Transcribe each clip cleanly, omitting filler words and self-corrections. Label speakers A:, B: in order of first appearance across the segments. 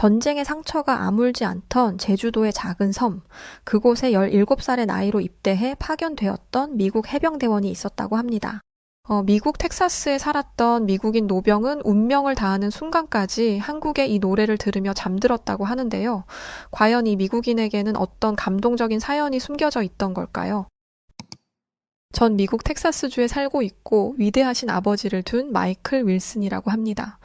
A: 전쟁의 상처가 아물지 않던 제주도의 작은 섬, 그곳에 17살의 나이로 입대해 파견되었던 미국 해병대원이 있었다고 합니다. 미국 텍사스에 살았던 미국인 노병은 운명을 다하는 순간까지 한국의 이 노래를 들으며 잠들었다고 하는데요. 과연 이 미국인에게는 어떤 감동적인 사연이 숨겨져 있던 걸까요? 전 미국 텍사스주에 살고 있고 위대하신 아버지를 둔 마이클 윌슨이라고 합니다.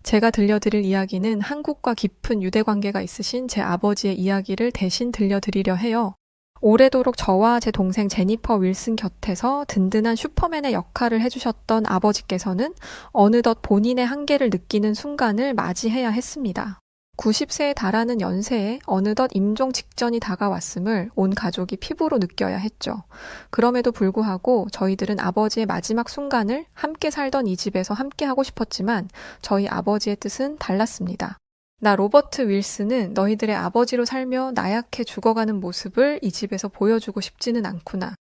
A: 제가 들려드릴 이야기는 한국과 깊은 유대 관계가 있으신 제 아버지의 이야기를 대신 들려드리려 해요. 오래도록 저와 제 동생 제니퍼 윌슨 곁에서 든든한 슈퍼맨의 역할을 해주셨던 아버지께서는 어느덧 본인의 한계를 느끼는 순간을 맞이해야 했습니다. 90세에 달하는 연세에 어느덧 임종 직전이 다가왔음을 온 가족이 피부로 느껴야 했죠. 그럼에도 불구하고 저희들은 아버지의 마지막 순간을 함께 살던 이 집에서 함께 하고 싶었지만 저희 아버지의 뜻은 달랐습니다. 나 로버트 윌슨은 너희들의 아버지로 살며 나약해 죽어가는 모습을 이 집에서 보여주고 싶지는 않구나.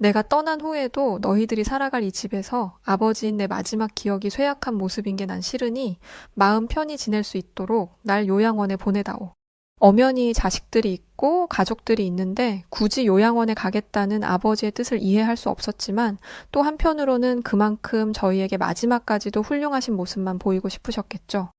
A: 내가 떠난 후에도 너희들이 살아갈 이 집에서 아버지인 내 마지막 기억이 쇠약한 모습인 게 난 싫으니 마음 편히 지낼 수 있도록 날 요양원에 보내다오. 엄연히 자식들이 있고 가족들이 있는데 굳이 요양원에 가겠다는 아버지의 뜻을 이해할 수 없었지만 또 한편으로는 그만큼 저희에게 마지막까지도 훌륭하신 모습만 보이고 싶으셨겠죠.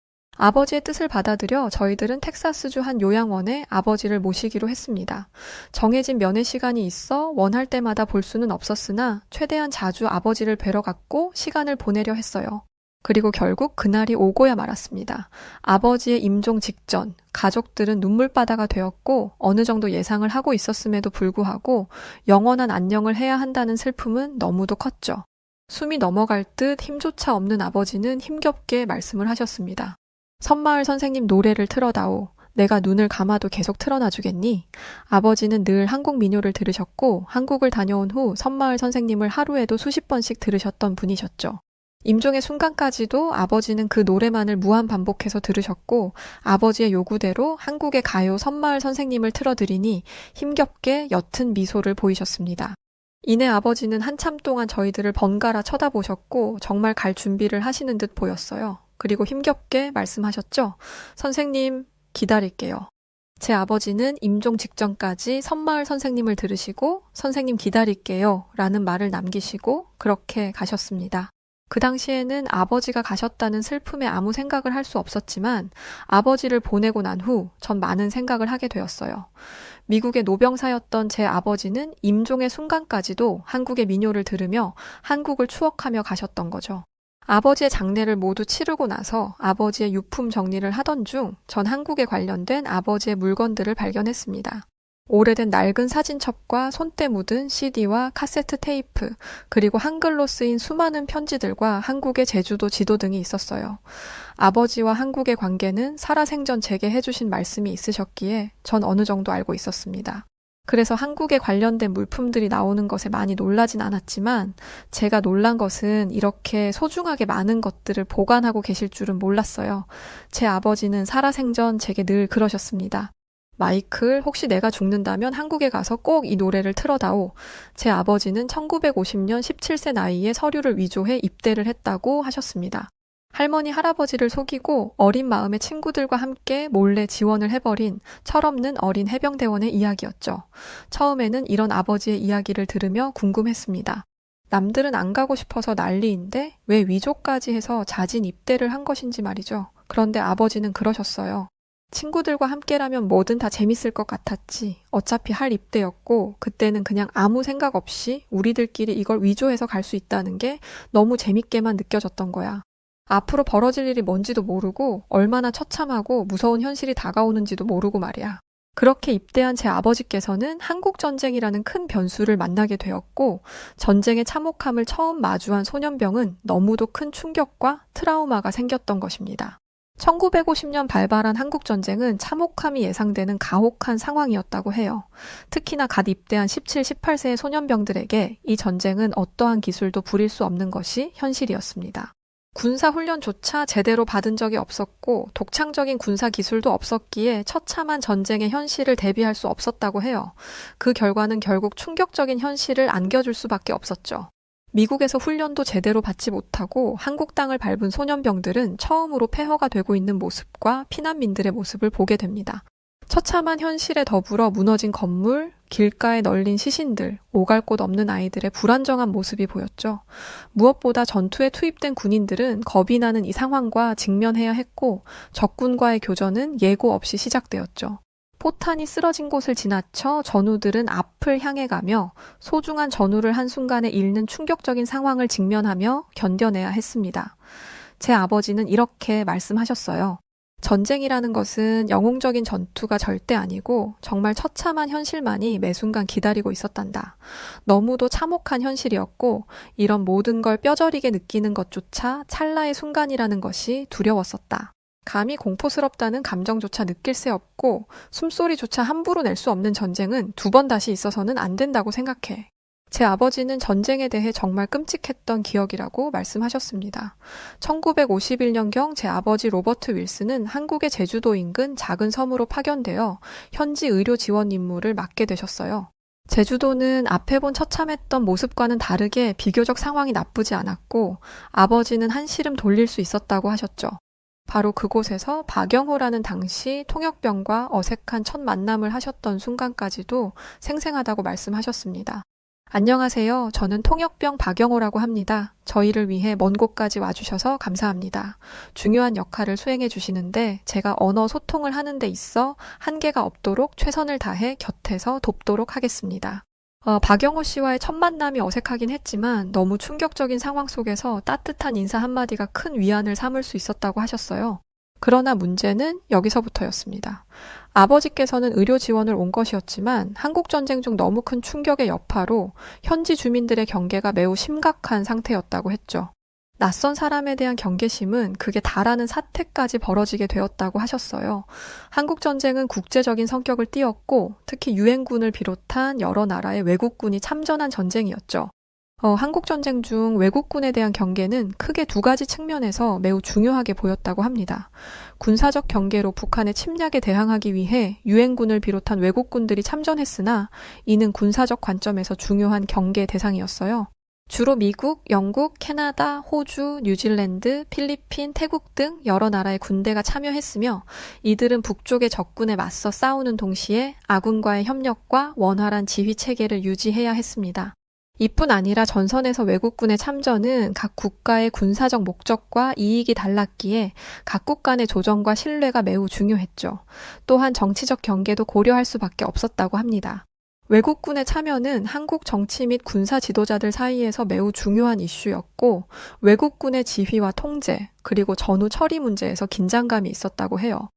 A: 아버지의 뜻을 받아들여 저희들은 텍사스주 한 요양원에 아버지를 모시기로 했습니다. 정해진 면회 시간이 있어 원할 때마다 볼 수는 없었으나 최대한 자주 아버지를 뵈러 갔고 시간을 보내려 했어요. 그리고 결국 그날이 오고야 말았습니다. 아버지의 임종 직전, 가족들은 눈물바다가 되었고 어느 정도 예상을 하고 있었음에도 불구하고 영원한 안녕을 해야 한다는 슬픔은 너무도 컸죠. 숨이 넘어갈 듯 힘조차 없는 아버지는 힘겹게 말씀을 하셨습니다. 섬마을 선생님 노래를 틀어다오. 내가 눈을 감아도 계속 틀어놔주겠니? 아버지는 늘 한국 민요를 들으셨고 한국을 다녀온 후 섬마을 선생님을 하루에도 수십 번씩 들으셨던 분이셨죠. 임종의 순간까지도 아버지는 그 노래만을 무한 반복해서 들으셨고 아버지의 요구대로 한국의 가요 섬마을 선생님을 틀어드리니 힘겹게 옅은 미소를 보이셨습니다. 이내 아버지는 한참 동안 저희들을 번갈아 쳐다보셨고 정말 갈 준비를 하시는 듯 보였어요. 그리고 힘겹게 말씀하셨죠. 선생님, 기다릴게요. 제 아버지는 임종 직전까지 섬마을 선생님을 들으시고 선생님 기다릴게요 라는 말을 남기시고 그렇게 가셨습니다. 그 당시에는 아버지가 가셨다는 슬픔에 아무 생각을 할 수 없었지만 아버지를 보내고 난 후 전 많은 생각을 하게 되었어요. 미국의 노병사였던 제 아버지는 임종의 순간까지도 한국의 민요를 들으며 한국을 추억하며 가셨던 거죠. 아버지의 장례를 모두 치르고 나서 아버지의 유품 정리를 하던 중 전 한국에 관련된 아버지의 물건들을 발견했습니다. 오래된 낡은 사진첩과 손때 묻은 CD와 카세트 테이프, 그리고 한글로 쓰인 수많은 편지들과 한국의 제주도 지도 등이 있었어요. 아버지와 한국의 관계는 살아생전 제게 해주신 말씀이 있으셨기에 전 어느 정도 알고 있었습니다. 그래서 한국에 관련된 물품들이 나오는 것에 많이 놀라진 않았지만 제가 놀란 것은 이렇게 소중하게 많은 것들을 보관하고 계실 줄은 몰랐어요. 제 아버지는 살아생전 제게 늘 그러셨습니다. 마이클, 혹시 내가 죽는다면 한국에 가서 꼭 이 노래를 틀어다오. 제 아버지는 1950년 17세 나이에 서류를 위조해 입대를 했다고 하셨습니다. 할머니, 할아버지를 속이고 어린 마음의 친구들과 함께 몰래 지원을 해버린 철없는 어린 해병대원의 이야기였죠. 처음에는 이런 아버지의 이야기를 들으며 궁금했습니다. 남들은 안 가고 싶어서 난리인데 왜 위조까지 해서 자진 입대를 한 것인지 말이죠. 그런데 아버지는 그러셨어요. 친구들과 함께라면 뭐든 다 재밌을 것 같았지. 어차피 할 입대였고 그때는 그냥 아무 생각 없이 우리들끼리 이걸 위조해서 갈 수 있다는 게 너무 재밌게만 느껴졌던 거야. 앞으로 벌어질 일이 뭔지도 모르고 얼마나 처참하고 무서운 현실이 다가오는지도 모르고 말이야. 그렇게 입대한 제 아버지께서는 한국전쟁이라는 큰 변수를 만나게 되었고 전쟁의 참혹함을 처음 마주한 소년병은 너무도 큰 충격과 트라우마가 생겼던 것입니다. 1950년 발발한 한국전쟁은 참혹함이 예상되는 가혹한 상황이었다고 해요. 특히나 갓 입대한 17, 18세의 소년병들에게 이 전쟁은 어떠한 기술도 부릴 수 없는 것이 현실이었습니다. 군사훈련조차 제대로 받은 적이 없었고 독창적인 군사기술도 없었기에 처참한 전쟁의 현실을 대비할 수 없었다고 해요. 그 결과는 결국 충격적인 현실을 안겨줄 수밖에 없었죠. 미국에서 훈련도 제대로 받지 못하고 한국 땅을 밟은 소년병들은 처음으로 폐허가 되고 있는 모습과 피난민들의 모습을 보게 됩니다. 처참한 현실에 더불어 무너진 건물, 길가에 널린 시신들, 오갈 곳 없는 아이들의 불안정한 모습이 보였죠. 무엇보다 전투에 투입된 군인들은 겁이 나는 이 상황과 직면해야 했고 적군과의 교전은 예고 없이 시작되었죠. 포탄이 쓰러진 곳을 지나쳐 전우들은 앞을 향해 가며 소중한 전우를 한순간에 잃는 충격적인 상황을 직면하며 견뎌내야 했습니다. 제 아버지는 이렇게 말씀하셨어요. 전쟁이라는 것은 영웅적인 전투가 절대 아니고 정말 처참한 현실만이 매 순간 기다리고 있었단다. 너무도 참혹한 현실이었고 이런 모든 걸 뼈저리게 느끼는 것조차 찰나의 순간이라는 것이 두려웠었다. 감히 공포스럽다는 감정조차 느낄 새 없고 숨소리조차 함부로 낼 수 없는 전쟁은 두 번 다시 있어서는 안 된다고 생각해. 제 아버지는 전쟁에 대해 정말 끔찍했던 기억이라고 말씀하셨습니다. 1951년경 제 아버지 로버트 윌슨은 한국의 제주도 인근 작은 섬으로 파견되어 현지 의료 지원 임무를 맡게 되셨어요. 제주도는 앞에 본 처참했던 모습과는 다르게 비교적 상황이 나쁘지 않았고 아버지는 한시름 돌릴 수 있었다고 하셨죠. 바로 그곳에서 박영호라는 당시 통역병과 어색한 첫 만남을 하셨던 순간까지도 생생하다고 말씀하셨습니다. 안녕하세요. 저는 통역병 박영호라고 합니다. 저희를 위해 먼 곳까지 와주셔서 감사합니다. 중요한 역할을 수행해 주시는데 제가 언어 소통을 하는 데 있어 한계가 없도록 최선을 다해 곁에서 돕도록 하겠습니다. 박영호 씨와의 첫 만남이 어색하긴 했지만 너무 충격적인 상황 속에서 따뜻한 인사 한마디가 큰 위안을 삼을 수 있었다고 하셨어요. 그러나 문제는 여기서부터였습니다. 아버지께서는 의료 지원을 온 것이었지만 한국전쟁 중 너무 큰 충격의 여파로 현지 주민들의 경계가 매우 심각한 상태였다고 했죠. 낯선 사람에 대한 경계심은 극에 달하는 사태까지 벌어지게 되었다고 하셨어요. 한국전쟁은 국제적인 성격을 띠었고 특히 유엔군을 비롯한 여러 나라의 외국군이 참전한 전쟁이었죠. 한국전쟁 중 외국군에 대한 경계는 크게 두 가지 측면에서 매우 중요하게 보였다고 합니다. 군사적 경계로 북한의 침략에 대항하기 위해 유엔군을 비롯한 외국군들이 참전했으나 이는 군사적 관점에서 중요한 경계 대상이었어요. 주로 미국, 영국, 캐나다, 호주, 뉴질랜드, 필리핀, 태국 등 여러 나라의 군대가 참여했으며 이들은 북쪽의 적군에 맞서 싸우는 동시에 아군과의 협력과 원활한 지휘 체계를 유지해야 했습니다. 이뿐 아니라 전선에서 외국군의 참전은 각 국가의 군사적 목적과 이익이 달랐기에 각국 간의 조정과 신뢰가 매우 중요했죠. 또한 정치적 경계도 고려할 수밖에 없었다고 합니다. 외국군의 참여는 한국 정치 및 군사 지도자들 사이에서 매우 중요한 이슈였고 외국군의 지휘와 통제 그리고 전후 처리 문제에서 긴장감이 있었다고 해요.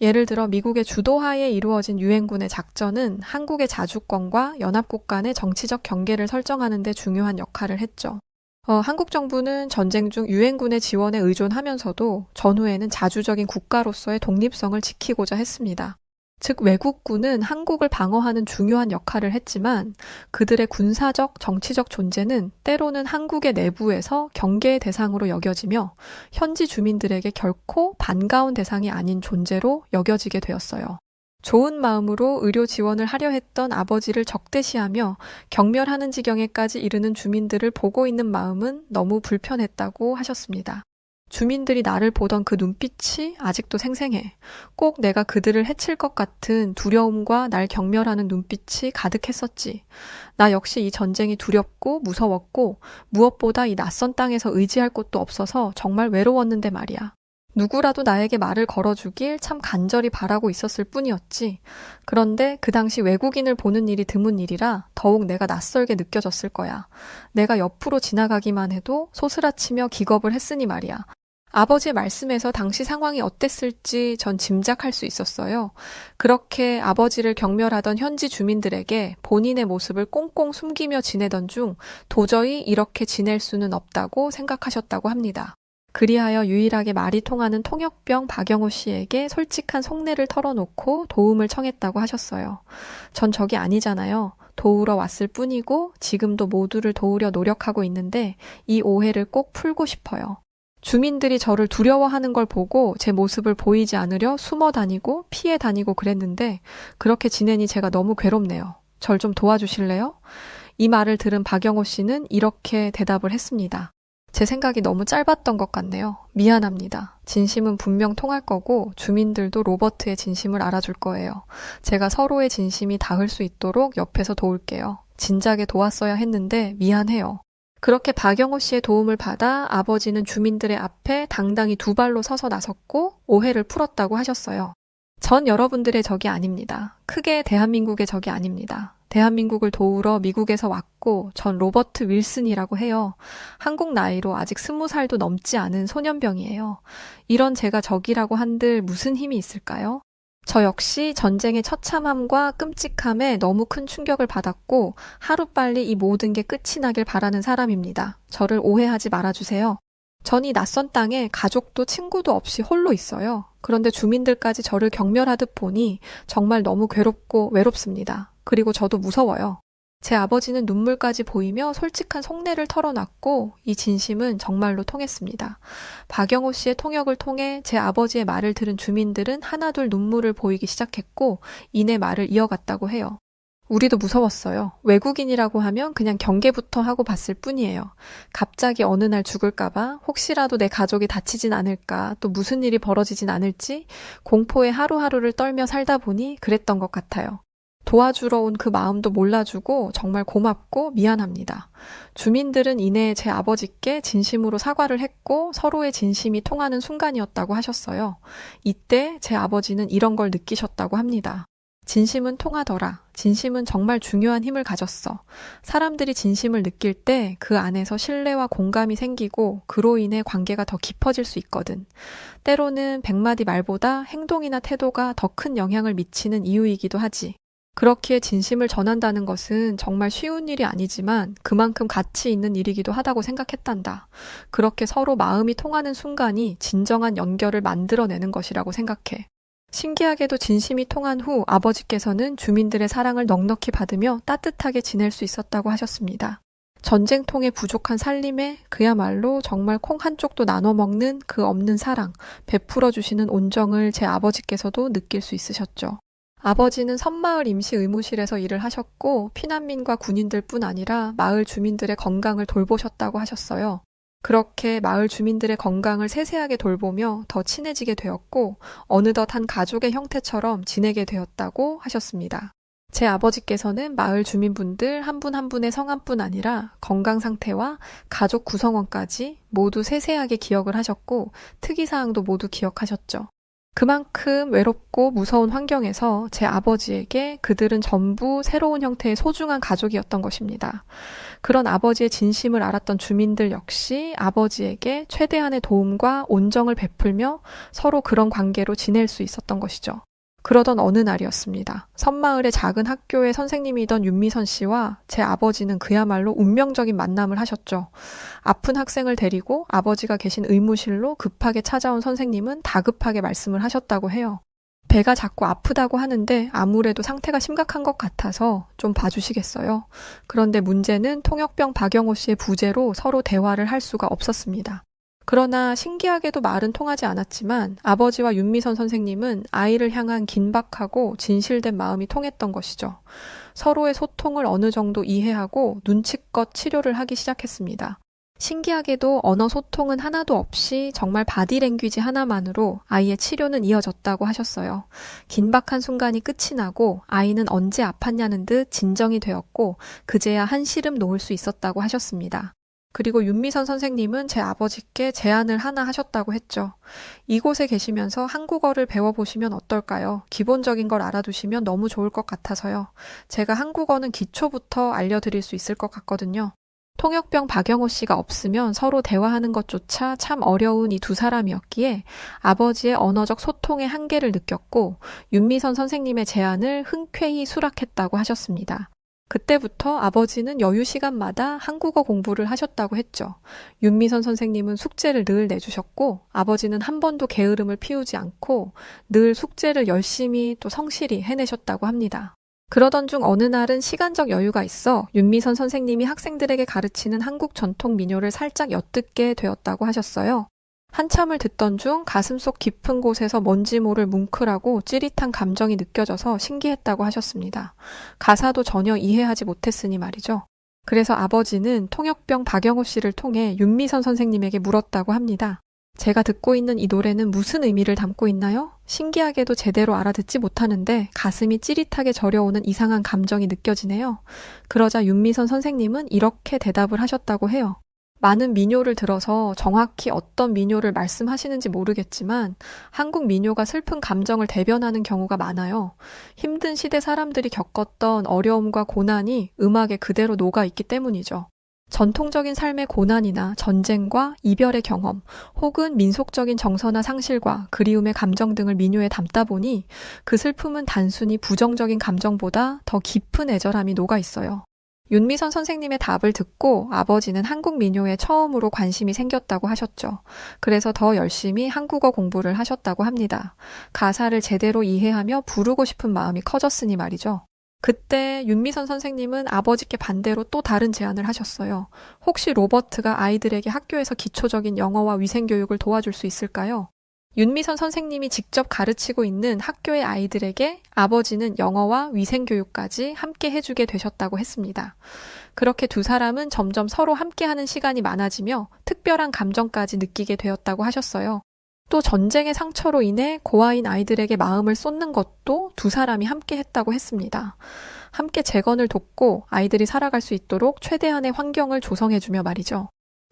A: 예를 들어 미국의 주도하에 이루어진 유엔군의 작전은 한국의 자주권과 연합국 간의 정치적 경계를 설정하는 데 중요한 역할을 했죠. 한국 정부는 전쟁 중 유엔군의 지원에 의존하면서도 전후에는 자주적인 국가로서의 독립성을 지키고자 했습니다. 즉 외국군은 한국을 방어하는 중요한 역할을 했지만 그들의 군사적, 정치적 존재는 때로는 한국의 내부에서 경계의 대상으로 여겨지며 현지 주민들에게 결코 반가운 대상이 아닌 존재로 여겨지게 되었어요. 좋은 마음으로 의료 지원을 하려 했던 아버지를 적대시하며 경멸하는 지경에까지 이르는 주민들을 보고 있는 마음은 너무 불편했다고 하셨습니다. 주민들이 나를 보던 그 눈빛이 아직도 생생해. 꼭 내가 그들을 해칠 것 같은 두려움과 날 경멸하는 눈빛이 가득했었지. 나 역시 이 전쟁이 두렵고 무서웠고 무엇보다 이 낯선 땅에서 의지할 곳도 없어서 정말 외로웠는데 말이야. 누구라도 나에게 말을 걸어주길 참 간절히 바라고 있었을 뿐이었지. 그런데 그 당시 외국인을 보는 일이 드문 일이라 더욱 내가 낯설게 느껴졌을 거야. 내가 옆으로 지나가기만 해도 소스라치며 기겁을 했으니 말이야. 아버지의 말씀에서 당시 상황이 어땠을지 전 짐작할 수 있었어요. 그렇게 아버지를 경멸하던 현지 주민들에게 본인의 모습을 꽁꽁 숨기며 지내던 중 도저히 이렇게 지낼 수는 없다고 생각하셨다고 합니다. 그리하여 유일하게 말이 통하는 통역병 박영호 씨에게 솔직한 속내를 털어놓고 도움을 청했다고 하셨어요. 전 적이 아니잖아요. 도우러 왔을 뿐이고 지금도 모두를 도우려 노력하고 있는데 이 오해를 꼭 풀고 싶어요. 주민들이 저를 두려워하는 걸 보고 제 모습을 보이지 않으려 숨어 다니고 피해 다니고 그랬는데 그렇게 지내니 제가 너무 괴롭네요. 절 좀 도와주실래요? 이 말을 들은 박영호 씨는 이렇게 대답을 했습니다. 제 생각이 너무 짧았던 것 같네요. 미안합니다. 진심은 분명 통할 거고 주민들도 로버트의 진심을 알아줄 거예요. 제가 서로의 진심이 닿을 수 있도록 옆에서 도울게요. 진작에 도왔어야 했는데 미안해요. 그렇게 박영호 씨의 도움을 받아 아버지는 주민들의 앞에 당당히 두 발로 서서 나섰고 오해를 풀었다고 하셨어요. 전 여러분들의 적이 아닙니다. 크게 대한민국의 적이 아닙니다. 대한민국을 도우러 미국에서 왔고 전 로버트 윌슨이라고 해요. 한국 나이로 아직 20살도 넘지 않은 소년병이에요. 이런 제가 적이라고 한들 무슨 힘이 있을까요? 저 역시 전쟁의 처참함과 끔찍함에 너무 큰 충격을 받았고 하루빨리 이 모든 게 끝이 나길 바라는 사람입니다. 저를 오해하지 말아주세요. 전 이 낯선 땅에 가족도 친구도 없이 홀로 있어요. 그런데 주민들까지 저를 경멸하듯 보니 정말 너무 괴롭고 외롭습니다. 그리고 저도 무서워요. 제 아버지는 눈물까지 보이며 솔직한 속내를 털어놨고 이 진심은 정말로 통했습니다. 박영호 씨의 통역을 통해 제 아버지의 말을 들은 주민들은 하나둘 눈물을 보이기 시작했고 이내 말을 이어갔다고 해요. 우리도 무서웠어요. 외국인이라고 하면 그냥 경계부터 하고 봤을 뿐이에요. 갑자기 어느 날 죽을까봐, 혹시라도 내 가족이 다치진 않을까, 또 무슨 일이 벌어지진 않을지 공포에 하루하루를 떨며 살다 보니 그랬던 것 같아요. 도와주러 온 그 마음도 몰라주고 정말 고맙고 미안합니다. 주민들은 이내 제 아버지께 진심으로 사과를 했고 서로의 진심이 통하는 순간이었다고 하셨어요. 이때 제 아버지는 이런 걸 느끼셨다고 합니다. 진심은 통하더라. 진심은 정말 중요한 힘을 가졌어. 사람들이 진심을 느낄 때 그 안에서 신뢰와 공감이 생기고 그로 인해 관계가 더 깊어질 수 있거든. 때로는 100마디 말보다 행동이나 태도가 더 큰 영향을 미치는 이유이기도 하지. 그렇기에 진심을 전한다는 것은 정말 쉬운 일이 아니지만 그만큼 가치 있는 일이기도 하다고 생각했단다. 그렇게 서로 마음이 통하는 순간이 진정한 연결을 만들어내는 것이라고 생각해. 신기하게도 진심이 통한 후 아버지께서는 주민들의 사랑을 넉넉히 받으며 따뜻하게 지낼 수 있었다고 하셨습니다. 전쟁통에 부족한 살림에 그야말로 정말 콩 한 쪽도 나눠 먹는 그 없는 사랑, 베풀어 주시는 온정을 제 아버지께서도 느낄 수 있으셨죠. 아버지는 섬마을 임시의무실에서 일을 하셨고 피난민과 군인들 뿐 아니라 마을 주민들의 건강을 돌보셨다고 하셨어요. 그렇게 마을 주민들의 건강을 세세하게 돌보며 더 친해지게 되었고 어느덧 한 가족의 형태처럼 지내게 되었다고 하셨습니다. 제 아버지께서는 마을 주민분들 한 분 한 분의 성함뿐 아니라 건강 상태와 가족 구성원까지 모두 세세하게 기억을 하셨고 특이사항도 모두 기억하셨죠. 그만큼 외롭고 무서운 환경에서 제 아버지에게 그들은 전부 새로운 형태의 소중한 가족이었던 것입니다. 그런 아버지의 진심을 알았던 주민들 역시 아버지에게 최대한의 도움과 온정을 베풀며 서로 그런 관계로 지낼 수 있었던 것이죠. 그러던 어느 날이었습니다. 섬마을의 작은 학교의 선생님이던 윤미선 씨와 제 아버지는 그야말로 운명적인 만남을 하셨죠. 아픈 학생을 데리고 아버지가 계신 의무실로 급하게 찾아온 선생님은 다급하게 말씀을 하셨다고 해요. 배가 자꾸 아프다고 하는데 아무래도 상태가 심각한 것 같아서 좀 봐주시겠어요? 그런데 문제는 통역병 박영호 씨의 부재로 서로 대화를 할 수가 없었습니다. 그러나 신기하게도 말은 통하지 않았지만 아버지와 윤미선 선생님은 아이를 향한 긴박하고 진실된 마음이 통했던 것이죠. 서로의 소통을 어느 정도 이해하고 눈치껏 치료를 하기 시작했습니다. 신기하게도 언어 소통은 하나도 없이 정말 바디랭귀지 하나만으로 아이의 치료는 이어졌다고 하셨어요. 긴박한 순간이 끝이 나고 아이는 언제 아팠냐는 듯 진정이 되었고 그제야 한시름 놓을 수 있었다고 하셨습니다. 그리고 윤미선 선생님은 제 아버지께 제안을 하나 하셨다고 했죠. 이곳에 계시면서 한국어를 배워보시면 어떨까요? 기본적인 걸 알아두시면 너무 좋을 것 같아서요. 제가 한국어는 기초부터 알려드릴 수 있을 것 같거든요. 통역병 박영호 씨가 없으면 서로 대화하는 것조차 참 어려운 이 두 사람이었기에 아버지의 언어적 소통의 한계를 느꼈고 윤미선 선생님의 제안을 흔쾌히 수락했다고 하셨습니다. 그때부터 아버지는 여유 시간마다 한국어 공부를 하셨다고 했죠. 윤미선 선생님은 숙제를 늘 내주셨고 아버지는 한 번도 게으름을 피우지 않고 늘 숙제를 열심히 또 성실히 해내셨다고 합니다. 그러던 중 어느 날은 시간적 여유가 있어 윤미선 선생님이 학생들에게 가르치는 한국 전통 민요를 살짝 엿듣게 되었다고 하셨어요. 한참을 듣던 중 가슴속 깊은 곳에서 뭔지 모를 뭉클하고 찌릿한 감정이 느껴져서 신기했다고 하셨습니다. 가사도 전혀 이해하지 못했으니 말이죠. 그래서 아버지는 통역병 박영호 씨를 통해 윤미선 선생님에게 물었다고 합니다. 제가 듣고 있는 이 노래는 무슨 의미를 담고 있나요? 신기하게도 제대로 알아듣지 못하는데 가슴이 찌릿하게 저려오는 이상한 감정이 느껴지네요. 그러자 윤미선 선생님은 이렇게 대답을 하셨다고 해요. 많은 민요를 들어서 정확히 어떤 민요를 말씀하시는지 모르겠지만 한국 민요가 슬픈 감정을 대변하는 경우가 많아요. 힘든 시대 사람들이 겪었던 어려움과 고난이 음악에 그대로 녹아 있기 때문이죠. 전통적인 삶의 고난이나 전쟁과 이별의 경험, 혹은 민속적인 정서나 상실과 그리움의 감정 등을 민요에 담다 보니 그 슬픔은 단순히 부정적인 감정보다 더 깊은 애절함이 녹아 있어요. 윤미선 선생님의 답을 듣고 아버지는 한국 민요에 처음으로 관심이 생겼다고 하셨죠. 그래서 더 열심히 한국어 공부를 하셨다고 합니다. 가사를 제대로 이해하며 부르고 싶은 마음이 커졌으니 말이죠. 그때 윤미선 선생님은 아버지께 반대로 또 다른 제안을 하셨어요. 혹시 로버트가 아이들에게 학교에서 기초적인 영어와 위생교육을 도와줄 수 있을까요? 윤미선 선생님이 직접 가르치고 있는 학교의 아이들에게 아버지는 영어와 위생교육까지 함께 해주게 되셨다고 했습니다. 그렇게 두 사람은 점점 서로 함께하는 시간이 많아지며 특별한 감정까지 느끼게 되었다고 하셨어요. 또 전쟁의 상처로 인해 고아인 아이들에게 마음을 쏟는 것도 두 사람이 함께 했다고 했습니다. 함께 재건을 돕고 아이들이 살아갈 수 있도록 최대한의 환경을 조성해주며 말이죠.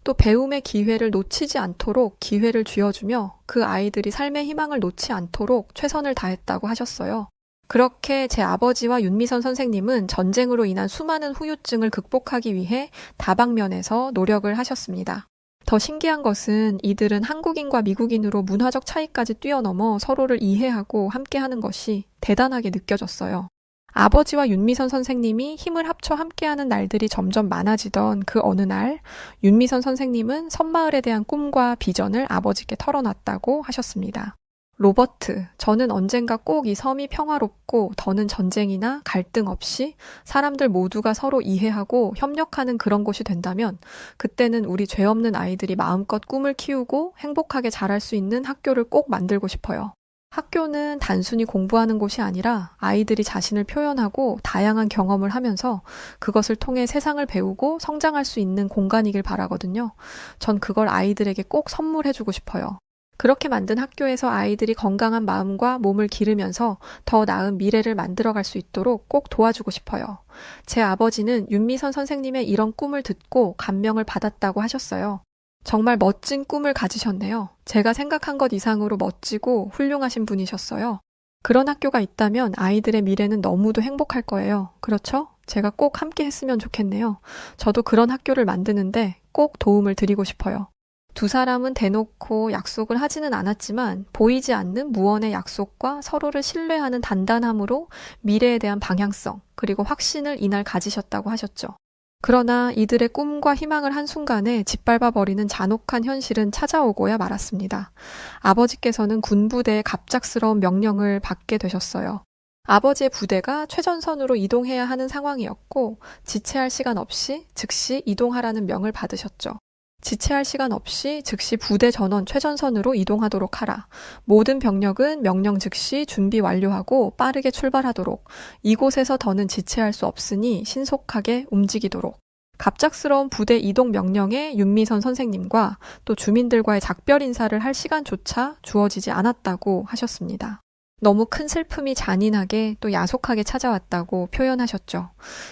A: 또 배움의 기회를 놓치지 않도록 기회를 쥐어주며 그 아이들이 삶의 희망을 놓지 않도록 최선을 다했다고 하셨어요. 그렇게 제 아버지와 윤미선 선생님은 전쟁으로 인한 수많은 후유증을 극복하기 위해 다방면에서 노력을 하셨습니다. 더 신기한 것은 이들은 한국인과 미국인으로 문화적 차이까지 뛰어넘어 서로를 이해하고 함께하는 것이 대단하게 느껴졌어요. 아버지와 윤미선 선생님이 힘을 합쳐 함께하는 날들이 점점 많아지던 그 어느 날, 윤미선 선생님은 섬마을에 대한 꿈과 비전을 아버지께 털어놨다고 하셨습니다. 로버트, 저는 언젠가 꼭 이 섬이 평화롭고 더는 전쟁이나 갈등 없이 사람들 모두가 서로 이해하고 협력하는 그런 곳이 된다면 그때는 우리 죄 없는 아이들이 마음껏 꿈을 키우고 행복하게 자랄 수 있는 학교를 꼭 만들고 싶어요. 학교는 단순히 공부하는 곳이 아니라 아이들이 자신을 표현하고 다양한 경험을 하면서 그것을 통해 세상을 배우고 성장할 수 있는 공간이길 바라거든요. 전 그걸 아이들에게 꼭 선물해주고 싶어요. 그렇게 만든 학교에서 아이들이 건강한 마음과 몸을 기르면서 더 나은 미래를 만들어갈 수 있도록 꼭 도와주고 싶어요. 제 아버지는 윤미선 선생님의 이런 꿈을 듣고 감명을 받았다고 하셨어요. 정말 멋진 꿈을 가지셨네요. 제가 생각한 것 이상으로 멋지고 훌륭하신 분이셨어요. 그런 학교가 있다면 아이들의 미래는 너무도 행복할 거예요. 그렇죠? 제가 꼭 함께 했으면 좋겠네요. 저도 그런 학교를 만드는데 꼭 도움을 드리고 싶어요. 두 사람은 대놓고 약속을 하지는 않았지만 보이지 않는 무언의 약속과 서로를 신뢰하는 단단함으로 미래에 대한 방향성 그리고 확신을 이날 가지셨다고 하셨죠. 그러나 이들의 꿈과 희망을 한순간에 짓밟아버리는 잔혹한 현실은 찾아오고야 말았습니다. 아버지께서는 군부대의 갑작스러운 명령을 받게 되셨어요. 아버지의 부대가 최전선으로 이동해야 하는 상황이었고 지체할 시간 없이 즉시 이동하라는 명을 받으셨죠. 지체할 시간 없이 즉시 부대 전원 최전선으로 이동하도록 하라. 모든 병력은 명령 즉시 준비 완료하고 빠르게 출발하도록. 이곳에서 더는 지체할 수 없으니 신속하게 움직이도록. 갑작스러운 부대 이동 명령에 윤미선 선생님과 또 주민들과의 작별 인사를 할 시간조차 주어지지 않았다고 하셨습니다. 너무 큰 슬픔이 잔인하게 또 야속하게 찾아왔다고 표현하셨죠.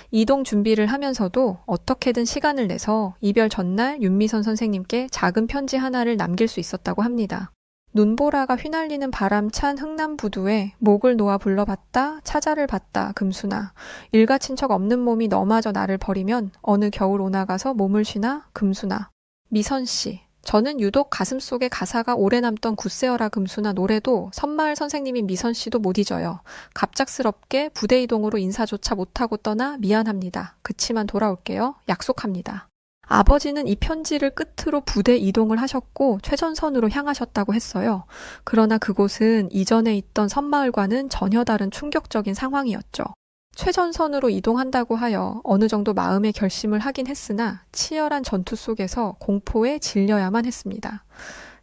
A: 이동 준비를 하면서도 어떻게든 시간을 내서 이별 전날 윤미선 선생님께 작은 편지 하나를 남길 수 있었다고 합니다. 눈보라가 휘날리는 바람찬 흥남부두에 목을 놓아 불러봤다 차자를 봤다 금순아 일가 친척 없는 몸이 너마저 나를 버리면 어느 겨울 오나가서 몸을 쉬나 금순아 미선씨 저는 유독 가슴속에 가사가 오래 남던 굿세어라 금수나 노래도 섬마을 선생님인 미선씨도 못 잊어요. 갑작스럽게 부대 이동으로 인사조차 못하고 떠나 미안합니다. 그치만 돌아올게요. 약속합니다. 아버지는 이 편지를 끝으로 부대 이동을 하셨고 최전선으로 향하셨다고 했어요. 그러나 그곳은 이전에 있던 섬마을과는 전혀 다른 충격적인 상황이었죠. 최전선으로 이동한다고 하여 어느 정도 마음의 결심을 하긴 했으나 치열한 전투 속에서 공포에 질려야만 했습니다.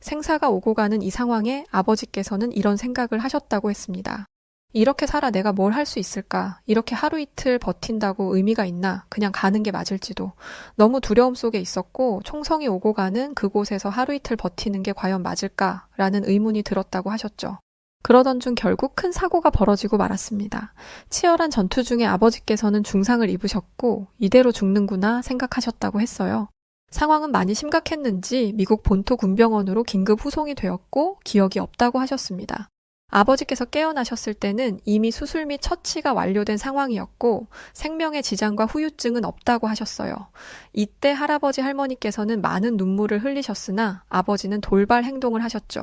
A: 생사가 오고 가는 이 상황에 아버지께서는 이런 생각을 하셨다고 했습니다. 이렇게 살아 내가 뭘 할 수 있을까? 이렇게 하루 이틀 버틴다고 의미가 있나? 그냥 가는 게 맞을지도. 너무 두려움 속에 있었고 총성이 오고 가는 그곳에서 하루 이틀 버티는 게 과연 맞을까? 라는 의문이 들었다고 하셨죠. 그러던 중 결국 큰 사고가 벌어지고 말았습니다. 치열한 전투 중에 아버지께서는 중상을 입으셨고 이대로 죽는구나 생각하셨다고 했어요. 상황은 많이 심각했는지 미국 본토 군병원으로 긴급 후송이 되었고 기억이 없다고 하셨습니다. 아버지께서 깨어나셨을 때는 이미 수술 및 처치가 완료된 상황이었고 생명의 지장과 후유증은 없다고 하셨어요. 이때 할아버지 할머니께서는 많은 눈물을 흘리셨으나 아버지는 돌발 행동을 하셨죠.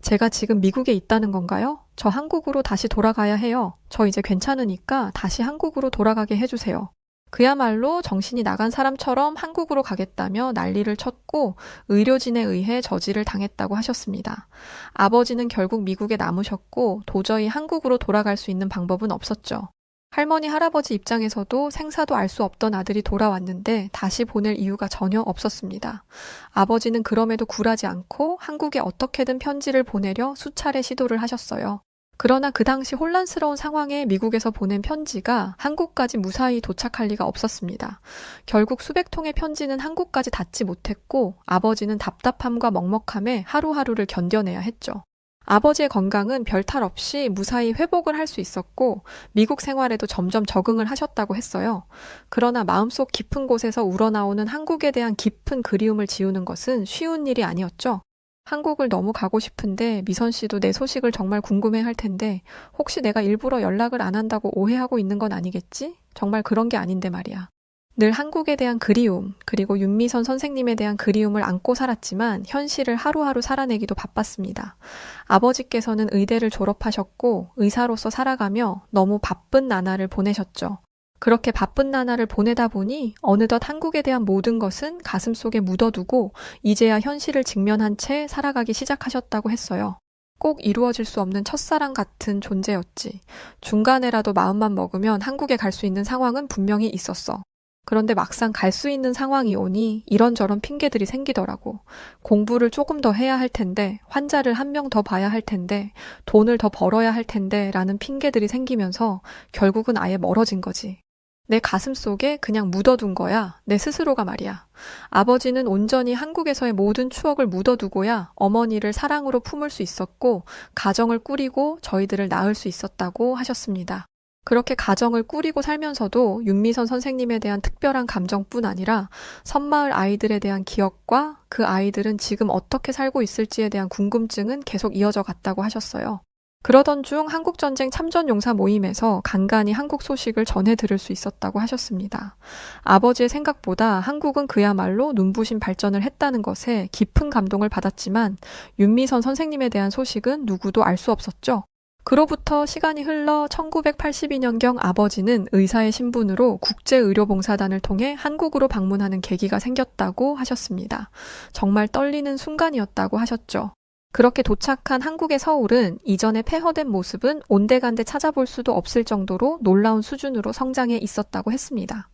A: 제가 지금 미국에 있다는 건가요? 저 한국으로 다시 돌아가야 해요. 저 이제 괜찮으니까 다시 한국으로 돌아가게 해주세요. 그야말로 정신이 나간 사람처럼 한국으로 가겠다며 난리를 쳤고 의료진에 의해 저지를 당했다고 하셨습니다. 아버지는 결국 미국에 남으셨고 도저히 한국으로 돌아갈 수 있는 방법은 없었죠. 할머니, 할아버지 입장에서도 생사도 알 수 없던 아들이 돌아왔는데 다시 보낼 이유가 전혀 없었습니다. 아버지는 그럼에도 굴하지 않고 한국에 어떻게든 편지를 보내려 수차례 시도를 하셨어요. 그러나 그 당시 혼란스러운 상황에 미국에서 보낸 편지가 한국까지 무사히 도착할 리가 없었습니다. 결국 수백 통의 편지는 한국까지 닿지 못했고 아버지는 답답함과 먹먹함에 하루하루를 견뎌내야 했죠. 아버지의 건강은 별탈 없이 무사히 회복을 할 수 있었고 미국 생활에도 점점 적응을 하셨다고 했어요. 그러나 마음속 깊은 곳에서 우러나오는 한국에 대한 깊은 그리움을 지우는 것은 쉬운 일이 아니었죠. 한국을 너무 가고 싶은데 미선 씨도 내 소식을 정말 궁금해 할 텐데 혹시 내가 일부러 연락을 안 한다고 오해하고 있는 건 아니겠지? 정말 그런 게 아닌데 말이야. 늘 한국에 대한 그리움, 그리고 윤미선 선생님에 대한 그리움을 안고 살았지만 현실을 하루하루 살아내기도 바빴습니다. 아버지께서는 의대를 졸업하셨고 의사로서 살아가며 너무 바쁜 나날을 보내셨죠. 그렇게 바쁜 나날을 보내다 보니 어느덧 한국에 대한 모든 것은 가슴속에 묻어두고 이제야 현실을 직면한 채 살아가기 시작하셨다고 했어요. 꼭 이루어질 수 없는 첫사랑 같은 존재였지. 중간에라도 마음만 먹으면 한국에 갈 수 있는 상황은 분명히 있었어. 그런데 막상 갈 수 있는 상황이 오니 이런저런 핑계들이 생기더라고. 공부를 조금 더 해야 할 텐데, 환자를 한 명 더 봐야 할 텐데, 돈을 더 벌어야 할 텐데 라는 핑계들이 생기면서 결국은 아예 멀어진 거지. 내 가슴 속에 그냥 묻어둔 거야. 내 스스로가 말이야. 아버지는 온전히 한국에서의 모든 추억을 묻어두고야 어머니를 사랑으로 품을 수 있었고 가정을 꾸리고 저희들을 낳을 수 있었다고 하셨습니다. 그렇게 가정을 꾸리고 살면서도 윤미선 선생님에 대한 특별한 감정뿐 아니라 섬마을 아이들에 대한 기억과 그 아이들은 지금 어떻게 살고 있을지에 대한 궁금증은 계속 이어져 갔다고 하셨어요. 그러던 중 한국전쟁 참전용사 모임에서 간간히 한국 소식을 전해 들을 수 있었다고 하셨습니다. 아버지의 생각보다 한국은 그야말로 눈부신 발전을 했다는 것에 깊은 감동을 받았지만 윤미선 선생님에 대한 소식은 누구도 알 수 없었죠. 그로부터 시간이 흘러 1982년경 아버지는 의사의 신분으로 국제의료봉사단을 통해 한국으로 방문하는 계기가 생겼다고 하셨습니다. 정말 떨리는 순간이었다고 하셨죠. 그렇게 도착한 한국의 서울은 이전의 폐허된 모습은 온데간데 찾아볼 수도 없을 정도로 놀라운 수준으로 성장해 있었다고 했습니다.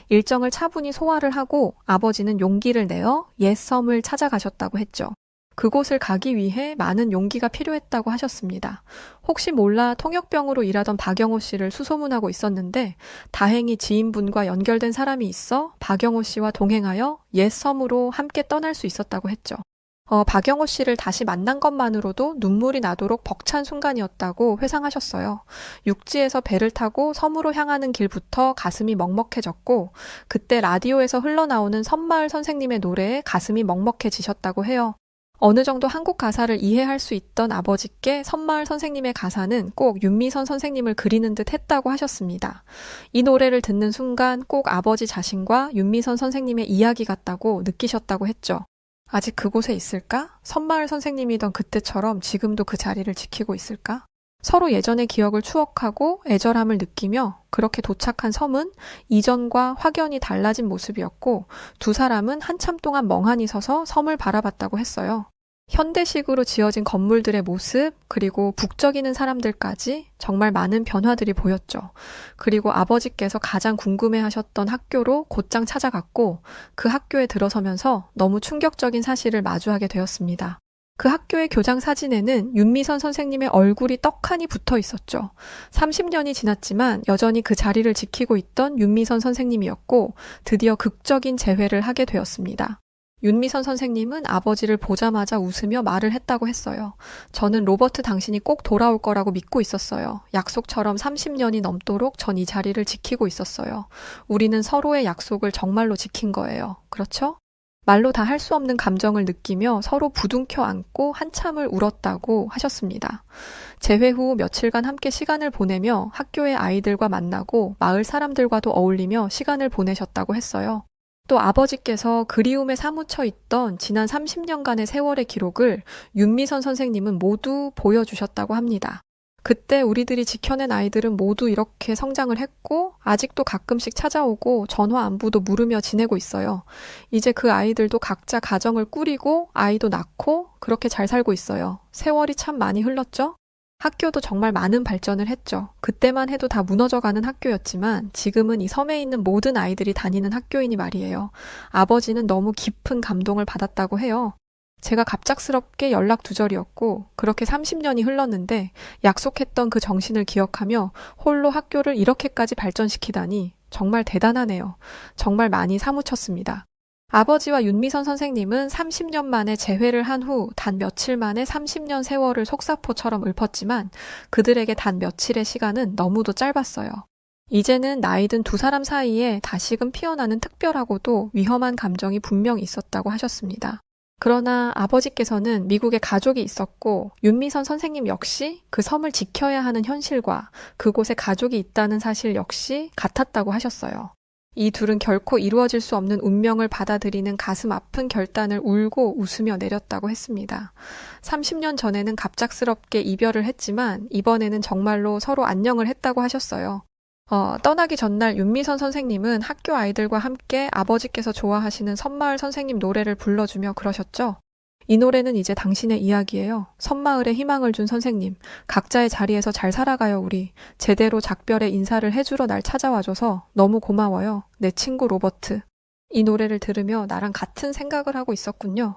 A: 일정을 차분히 소화를 하고 아버지는 용기를 내어 옛 섬을 찾아가셨다고 했죠. 그곳을 가기 위해 많은 용기가 필요했다고 하셨습니다. 혹시 몰라 통역병으로 일하던 박영호 씨를 수소문하고 있었는데 다행히 지인분과 연결된 사람이 있어 박영호 씨와 동행하여 옛 섬으로 함께 떠날 수 있었다고 했죠. 박영호 씨를 다시 만난 것만으로도 눈물이 나도록 벅찬 순간이었다고 회상하셨어요. 육지에서 배를 타고 섬으로 향하는 길부터 가슴이 먹먹해졌고 그때 라디오에서 흘러나오는 섬마을 선생님의 노래에 가슴이 먹먹해지셨다고 해요. 어느 정도 한국 가사를 이해할 수 있던 아버지께 섬마을 선생님의 가사는 꼭 윤미선 선생님을 그리는 듯 했다고 하셨습니다. 이 노래를 듣는 순간 꼭 아버지 자신과 윤미선 선생님의 이야기 같다고 느끼셨다고 했죠. 아직 그곳에 있을까? 섬마을 선생님이던 그때처럼 지금도 그 자리를 지키고 있을까? 서로 예전의 기억을 추억하고 애절함을 느끼며 그렇게 도착한 섬은 이전과 확연히 달라진 모습이었고 두 사람은 한참 동안 멍하니 서서 섬을 바라봤다고 했어요. 현대식으로 지어진 건물들의 모습, 그리고 북적이는 사람들까지 정말 많은 변화들이 보였죠. 그리고 아버지께서 가장 궁금해하셨던 학교로 곧장 찾아갔고 그 학교에 들어서면서 너무 충격적인 사실을 마주하게 되었습니다. 그 학교의 교장 사진에는 윤미선 선생님의 얼굴이 떡하니 붙어 있었죠. 30년이 지났지만 여전히 그 자리를 지키고 있던 윤미선 선생님이었고 드디어 극적인 재회를 하게 되었습니다. 윤미선 선생님은 아버지를 보자마자 웃으며 말을 했다고 했어요. 저는 로버트 당신이 꼭 돌아올 거라고 믿고 있었어요. 약속처럼 30년이 넘도록 전 이 자리를 지키고 있었어요. 우리는 서로의 약속을 정말로 지킨 거예요. 그렇죠? 말로 다 할 수 없는 감정을 느끼며 서로 부둥켜 안고 한참을 울었다고 하셨습니다. 재회 후 며칠간 함께 시간을 보내며 학교의 아이들과 만나고 마을 사람들과도 어울리며 시간을 보내셨다고 했어요. 또 아버지께서 그리움에 사무쳐 있던 지난 30년간의 세월의 기록을 윤미선 선생님은 모두 보여주셨다고 합니다. 그때 우리들이 지켜낸 아이들은 모두 이렇게 성장을 했고 아직도 가끔씩 찾아오고 전화 안부도 물으며 지내고 있어요. 이제 그 아이들도 각자 가정을 꾸리고 아이도 낳고 그렇게 잘 살고 있어요. 세월이 참 많이 흘렀죠? 학교도 정말 많은 발전을 했죠. 그때만 해도 다 무너져가는 학교였지만 지금은 이 섬에 있는 모든 아이들이 다니는 학교이니 말이에요. 아버지는 너무 깊은 감동을 받았다고 해요. 제가 갑작스럽게 연락 두절이었고 그렇게 30년이 흘렀는데 약속했던 그 정신을 기억하며 홀로 학교를 이렇게까지 발전시키다니 정말 대단하네요. 정말 많이 사무쳤습니다. 아버지와 윤미선 선생님은 30년 만에 재회를 한 후 단 며칠 만에 30년 세월을 속사포처럼 읊었지만 그들에게 단 며칠의 시간은 너무도 짧았어요. 이제는 나이든 두 사람 사이에 다시금 피어나는 특별하고도 위험한 감정이 분명 있었다고 하셨습니다. 그러나 아버지께서는 미국에 가족이 있었고 윤미선 선생님 역시 그 섬을 지켜야 하는 현실과 그곳에 가족이 있다는 사실 역시 같았다고 하셨어요. 이 둘은 결코 이루어질 수 없는 운명을 받아들이는 가슴 아픈 결단을 울고 웃으며 내렸다고 했습니다. 30년 전에는 갑작스럽게 이별을 했지만 이번에는 정말로 서로 안녕을 했다고 하셨어요. 떠나기 전날 윤미선 선생님은 학교 아이들과 함께 아버지께서 좋아하시는 섬마을 선생님 노래를 불러주며 그러셨죠. 이 노래는 이제 당신의 이야기예요. 섬마을에 희망을 준 선생님, 각자의 자리에서 잘 살아가요 우리. 제대로 작별의 인사를 해주러 날 찾아와줘서 너무 고마워요. 내 친구 로버트. 이 노래를 들으며 나랑 같은 생각을 하고 있었군요.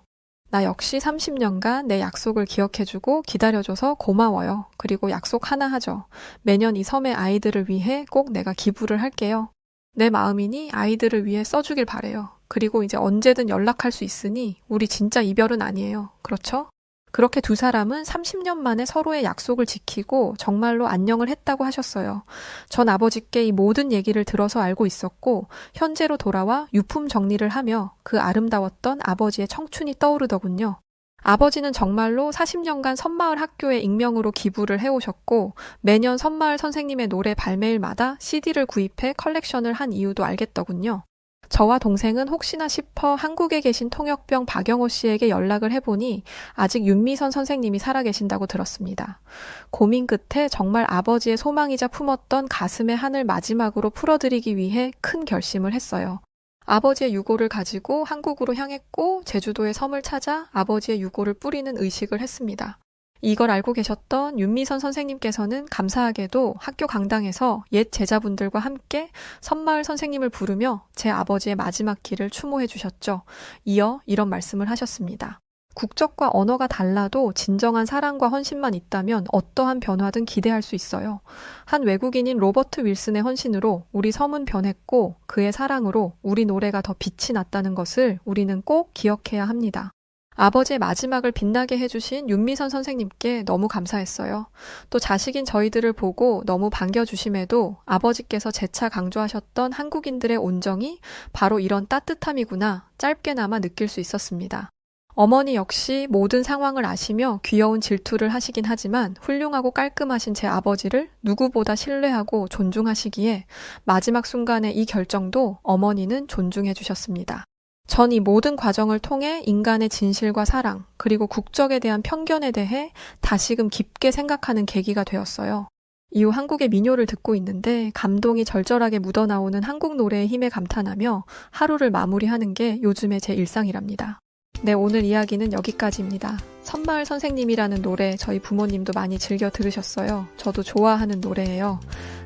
A: 나 역시 30년간 내 약속을 기억해주고 기다려줘서 고마워요. 그리고 약속 하나 하죠. 매년 이 섬의 아이들을 위해 꼭 내가 기부를 할게요. 내 마음이니 아이들을 위해 써주길 바래요. 그리고 이제 언제든 연락할 수 있으니 우리 진짜 이별은 아니에요. 그렇죠? 그렇게 두 사람은 30년 만에 서로의 약속을 지키고 정말로 안녕을 했다고 하셨어요. 전 아버지께 이 모든 얘기를 들어서 알고 있었고 현재로 돌아와 유품 정리를 하며 그 아름다웠던 아버지의 청춘이 떠오르더군요. 아버지는 정말로 40년간 섬마을 학교에 익명으로 기부를 해오셨고 매년 섬마을 선생님의 노래 발매일마다 CD를 구입해 컬렉션을 한 이유도 알겠더군요. 저와 동생은 혹시나 싶어 한국에 계신 통역병 박영호 씨에게 연락을 해보니 아직 윤미선 선생님이 살아계신다고 들었습니다. 고민 끝에 정말 아버지의 소망이자 품었던 가슴의 한을 마지막으로 풀어드리기 위해 큰 결심을 했어요. 아버지의 유골을 가지고 한국으로 향했고 제주도의 섬을 찾아 아버지의 유골을 뿌리는 의식을 했습니다. 이걸 알고 계셨던 윤미선 선생님께서는 감사하게도 학교 강당에서 옛 제자분들과 함께 섬마을 선생님을 부르며 제 아버지의 마지막 길을 추모해 주셨죠. 이어 이런 말씀을 하셨습니다. 국적과 언어가 달라도 진정한 사랑과 헌신만 있다면 어떠한 변화든 기대할 수 있어요. 한 외국인인 로버트 윌슨의 헌신으로 우리 섬은 변했고 그의 사랑으로 우리 노래가 더 빛이 났다는 것을 우리는 꼭 기억해야 합니다. 아버지의 마지막을 빛나게 해주신 윤미선 선생님께 너무 감사했어요. 또 자식인 저희들을 보고 너무 반겨주심에도 아버지께서 재차 강조하셨던 한국인들의 온정이 바로 이런 따뜻함이구나 짧게나마 느낄 수 있었습니다. 어머니 역시 모든 상황을 아시며 귀여운 질투를 하시긴 하지만 훌륭하고 깔끔하신 제 아버지를 누구보다 신뢰하고 존중하시기에 마지막 순간의 이 결정도 어머니는 존중해 주셨습니다. 전 이 모든 과정을 통해 인간의 진실과 사랑, 그리고 국적에 대한 편견에 대해 다시금 깊게 생각하는 계기가 되었어요. 이후 한국의 민요를 듣고 있는데 감동이 절절하게 묻어나오는 한국 노래의 힘에 감탄하며 하루를 마무리하는 게 요즘의 제 일상이랍니다. 네, 오늘 이야기는 여기까지입니다. 섬마을 선생님이라는 노래 저희 부모님도 많이 즐겨 들으셨어요. 저도 좋아하는 노래예요.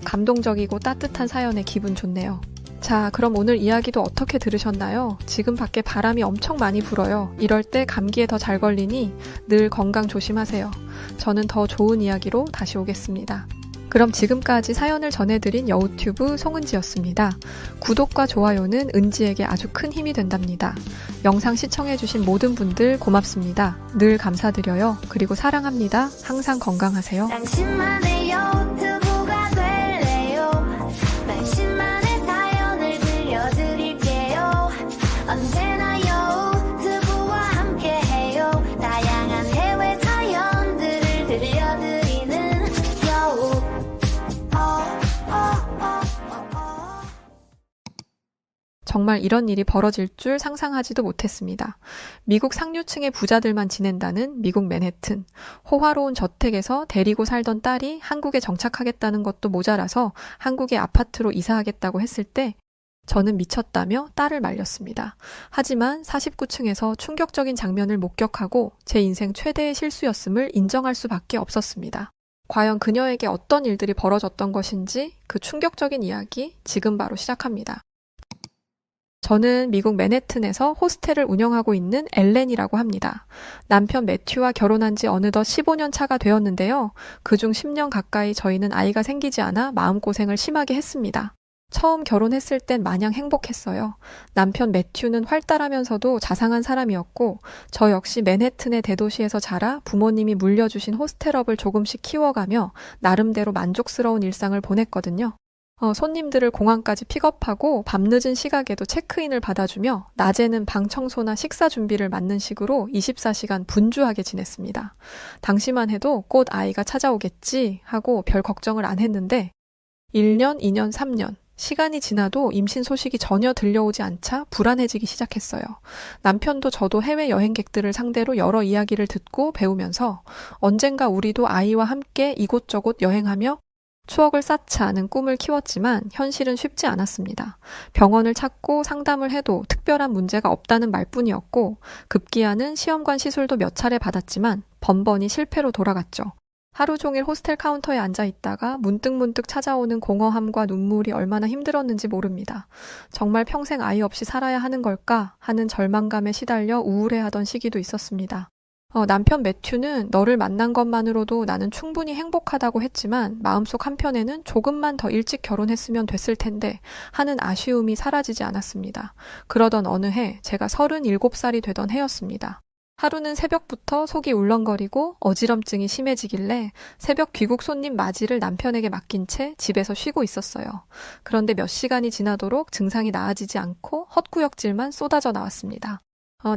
A: 감동적이고 따뜻한 사연에 기분 좋네요. 자, 그럼 오늘 이야기도 어떻게 들으셨나요? 지금 밖에 바람이 엄청 많이 불어요. 이럴 때 감기에 더 잘 걸리니 늘 건강 조심하세요. 저는 더 좋은 이야기로 다시 오겠습니다. 그럼 지금까지 사연을 전해드린 여우튜브 송은지였습니다. 구독과 좋아요는 은지에게 아주 큰 힘이 된답니다. 영상 시청해주신 모든 분들 고맙습니다. 늘 감사드려요. 그리고 사랑합니다. 항상 건강하세요.
B: 당신만의 유튜브가 될래요. 당신만의 사연을 들려드릴게요. 언제나 유튜브와 함께해요. 다양한 해외 사연들을 들려드리는 여우.
A: 정말 이런 일이 벌어질 줄 상상하지도 못했습니다. 미국 상류층의 부자들만 지낸다는 미국 맨해튼. 호화로운 저택에서 데리고 살던 딸이 한국에 정착하겠다는 것도 모자라서 한국의 아파트로 이사하겠다고 했을 때 저는 미쳤다며 딸을 말렸습니다. 하지만 49층에서 충격적인 장면을 목격하고 제 인생 최대의 실수였음을 인정할 수밖에 없었습니다. 과연 그녀에게 어떤 일들이 벌어졌던 것인지 그 충격적인 이야기 지금 바로 시작합니다. 저는 미국 맨해튼에서 호스텔을 운영하고 있는 엘렌이라고 합니다. 남편 매튜와 결혼한 지 어느덧 15년 차가 되었는데요. 그중 10년 가까이 저희는 아이가 생기지 않아 마음고생을 심하게 했습니다. 처음 결혼했을 땐 마냥 행복했어요. 남편 매튜는 활달하면서도 자상한 사람이었고 저 역시 맨해튼의 대도시에서 자라 부모님이 물려주신 호스텔업을 조금씩 키워가며 나름대로 만족스러운 일상을 보냈거든요. 손님들을 공항까지 픽업하고 밤늦은 시각에도 체크인을 받아주며 낮에는 방 청소나 식사 준비를 맡는 식으로 24시간 분주하게 지냈습니다. 당시만 해도 곧 아이가 찾아오겠지 하고 별 걱정을 안 했는데 1년, 2년, 3년 시간이 지나도 임신 소식이 전혀 들려오지 않자 불안해지기 시작했어요. 남편도 저도 해외 여행객들을 상대로 여러 이야기를 듣고 배우면서 언젠가 우리도 아이와 함께 이곳저곳 여행하며 추억을 쌓자 하는 꿈을 키웠지만 현실은 쉽지 않았습니다. 병원을 찾고 상담을 해도 특별한 문제가 없다는 말뿐이었고 급기야는 시험관 시술도 몇 차례 받았지만 번번이 실패로 돌아갔죠. 하루 종일 호스텔 카운터에 앉아 있다가 문득문득 찾아오는 공허함과 눈물이 얼마나 힘들었는지 모릅니다. 정말 평생 아이 없이 살아야 하는 걸까 하는 절망감에 시달려 우울해하던 시기도 있었습니다. 남편 매튜는 너를 만난 것만으로도 나는 충분히 행복하다고 했지만 마음속 한편에는 조금만 더 일찍 결혼했으면 됐을 텐데 하는 아쉬움이 사라지지 않았습니다. 그러던 어느 해 제가 37살이 되던 해였습니다. 하루는 새벽부터 속이 울렁거리고 어지럼증이 심해지길래 새벽 귀국 손님 맞이를 남편에게 맡긴 채 집에서 쉬고 있었어요. 그런데 몇 시간이 지나도록 증상이 나아지지 않고 헛구역질만 쏟아져 나왔습니다.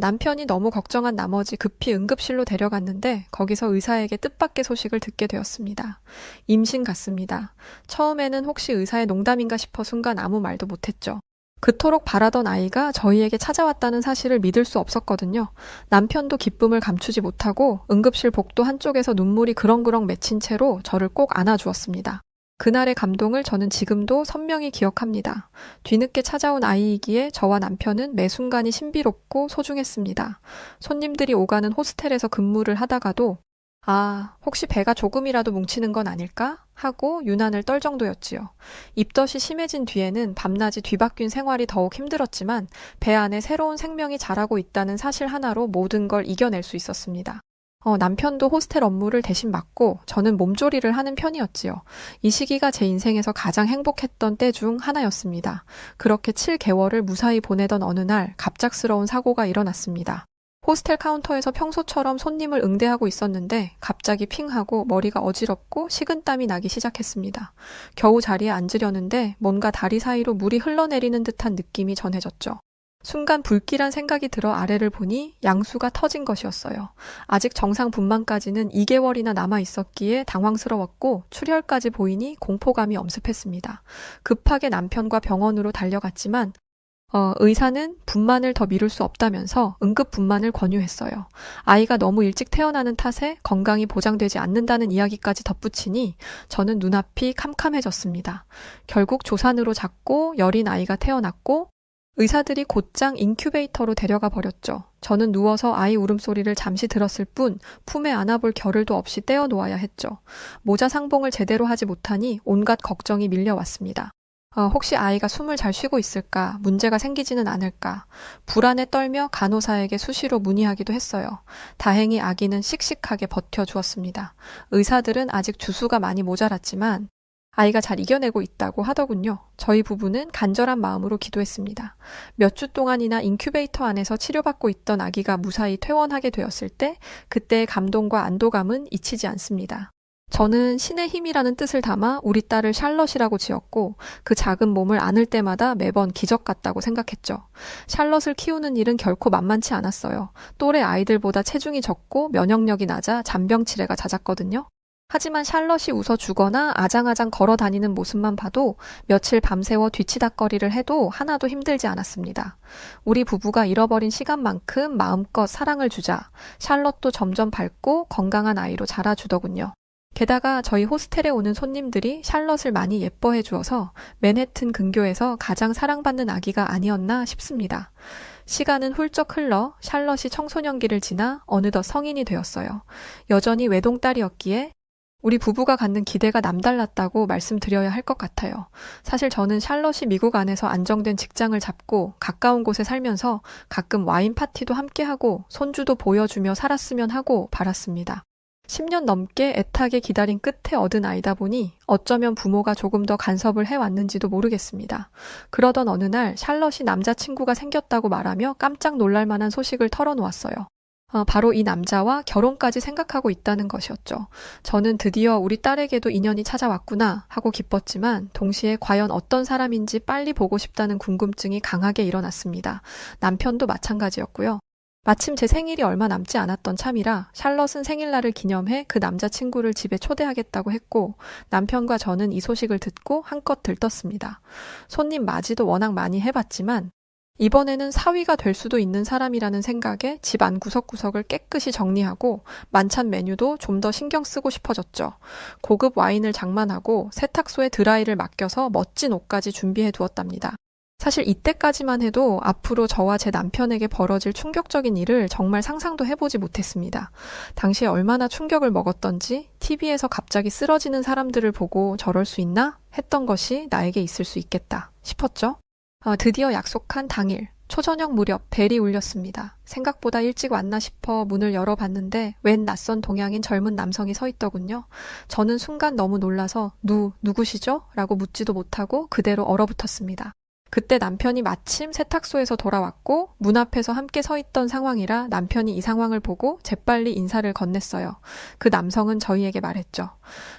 A: 남편이 너무 걱정한 나머지 급히 응급실로 데려갔는데 거기서 의사에게 뜻밖의 소식을 듣게 되었습니다. 임신 같습니다. 처음에는 혹시 의사의 농담인가 싶어 순간 아무 말도 못했죠. 그토록 바라던 아이가 저희에게 찾아왔다는 사실을 믿을 수 없었거든요. 남편도 기쁨을 감추지 못하고 응급실 복도 한쪽에서 눈물이 그렁그렁 맺힌 채로 저를 꼭 안아주었습니다. 그날의 감동을 저는 지금도 선명히 기억합니다. 뒤늦게 찾아온 아이이기에 저와 남편은 매 순간이 신비롭고 소중했습니다. 손님들이 오가는 호스텔에서 근무를 하다가도 혹시 배가 조금이라도 뭉치는 건 아닐까? 하고 유난을 떨 정도였지요. 입덧이 심해진 뒤에는 밤낮이 뒤바뀐 생활이 더욱 힘들었지만 배 안에 새로운 생명이 자라고 있다는 사실 하나로 모든 걸 이겨낼 수 있었습니다. 남편도 호스텔 업무를 대신 맡고 저는 몸조리를 하는 편이었지요. 이 시기가 제 인생에서 가장 행복했던 때 중 하나였습니다. 그렇게 7개월을 무사히 보내던 어느 날 갑작스러운 사고가 일어났습니다. 호스텔 카운터에서 평소처럼 손님을 응대하고 있었는데 갑자기 핑하고 머리가 어지럽고 식은땀이 나기 시작했습니다. 겨우 자리에 앉으려는데 뭔가 다리 사이로 물이 흘러내리는 듯한 느낌이 전해졌죠. 순간 불길한 생각이 들어 아래를 보니 양수가 터진 것이었어요. 아직 정상 분만까지는 2개월이나 남아 있었기에 당황스러웠고 출혈까지 보이니 공포감이 엄습했습니다. 급하게 남편과 병원으로 달려갔지만 의사는 분만을 더 미룰 수 없다면서 응급 분만을 권유했어요. 아이가 너무 일찍 태어나는 탓에 건강이 보장되지 않는다는 이야기까지 덧붙이니 저는 눈앞이 캄캄해졌습니다. 결국 조산으로 잡고 여린 아이가 태어났고 의사들이 곧장 인큐베이터로 데려가 버렸죠. 저는 누워서 아이 울음소리를 잠시 들었을 뿐 품에 안아볼 겨를도 없이 떼어 놓아야 했죠. 모자 상봉을 제대로 하지 못하니 온갖 걱정이 밀려왔습니다. 혹시 아이가 숨을 잘 쉬고 있을까? 문제가 생기지는 않을까? 불안에 떨며 간호사에게 수시로 문의하기도 했어요. 다행히 아기는 씩씩하게 버텨주었습니다. 의사들은 아직 주수가 많이 모자랐지만 아이가 잘 이겨내고 있다고 하더군요. 저희 부부는 간절한 마음으로 기도했습니다. 몇 주 동안이나 인큐베이터 안에서 치료받고 있던 아기가 무사히 퇴원하게 되었을 때 그때의 감동과 안도감은 잊히지 않습니다. 저는 신의 힘이라는 뜻을 담아 우리 딸을 샬럿이라고 지었고 그 작은 몸을 안을 때마다 매번 기적 같다고 생각했죠. 샬럿을 키우는 일은 결코 만만치 않았어요. 또래 아이들보다 체중이 적고 면역력이 낮아 잔병치레가 잦았거든요. 하지만 샬럿이 웃어주거나 아장아장 걸어 다니는 모습만 봐도 며칠 밤새워 뒤치다꺼리를 해도 하나도 힘들지 않았습니다. 우리 부부가 잃어버린 시간만큼 마음껏 사랑을 주자 샬럿도 점점 밝고 건강한 아이로 자라주더군요. 게다가 저희 호스텔에 오는 손님들이 샬럿을 많이 예뻐해 주어서 맨해튼 근교에서 가장 사랑받는 아기가 아니었나 싶습니다. 시간은 훌쩍 흘러 샬럿이 청소년기를 지나 어느덧 성인이 되었어요. 여전히 외동딸이었기에 우리 부부가 갖는 기대가 남달랐다고 말씀드려야 할 것 같아요. 사실 저는 샬럿이 미국 안에서 안정된 직장을 잡고 가까운 곳에 살면서 가끔 와인 파티도 함께하고 손주도 보여주며 살았으면 하고 바랐습니다. 10년 넘게 애타게 기다린 끝에 얻은 아이다 보니 어쩌면 부모가 조금 더 간섭을 해왔는지도 모르겠습니다. 그러던 어느 날 샬럿이 남자친구가 생겼다고 말하며 깜짝 놀랄 만한 소식을 털어놓았어요. 바로 이 남자와 결혼까지 생각하고 있다는 것이었죠. 저는 드디어 우리 딸에게도 인연이 찾아왔구나 하고 기뻤지만 동시에 과연 어떤 사람인지 빨리 보고 싶다는 궁금증이 강하게 일어났습니다. 남편도 마찬가지였고요. 마침 제 생일이 얼마 남지 않았던 참이라 샬럿은 생일날을 기념해 그 남자친구를 집에 초대하겠다고 했고 남편과 저는 이 소식을 듣고 한껏 들떴습니다. 손님 맞이도 워낙 많이 해봤지만 이번에는 사위가 될 수도 있는 사람이라는 생각에 집 안 구석구석을 깨끗이 정리하고 만찬 메뉴도 좀 더 신경 쓰고 싶어졌죠. 고급 와인을 장만하고 세탁소에 드라이를 맡겨서 멋진 옷까지 준비해 두었답니다. 사실 이때까지만 해도 앞으로 저와 제 남편에게 벌어질 충격적인 일을 정말 상상도 해보지 못했습니다. 당시에 얼마나 충격을 먹었던지 TV에서 갑자기 쓰러지는 사람들을 보고 저럴 수 있나 했던 것이 나에게 있을 수 있겠다 싶었죠. 드디어 약속한 당일 초저녁 무렵 벨이 울렸습니다. 생각보다 일찍 왔나 싶어 문을 열어봤는데 웬 낯선 동양인 젊은 남성이 서 있더군요. 저는 순간 너무 놀라서 누구시죠? 라고 묻지도 못하고 그대로 얼어붙었습니다. 그때 남편이 마침 세탁소에서 돌아왔고 문 앞에서 함께 서 있던 상황이라 남편이 이 상황을 보고 재빨리 인사를 건넸어요. 그 남성은 저희에게 말했죠.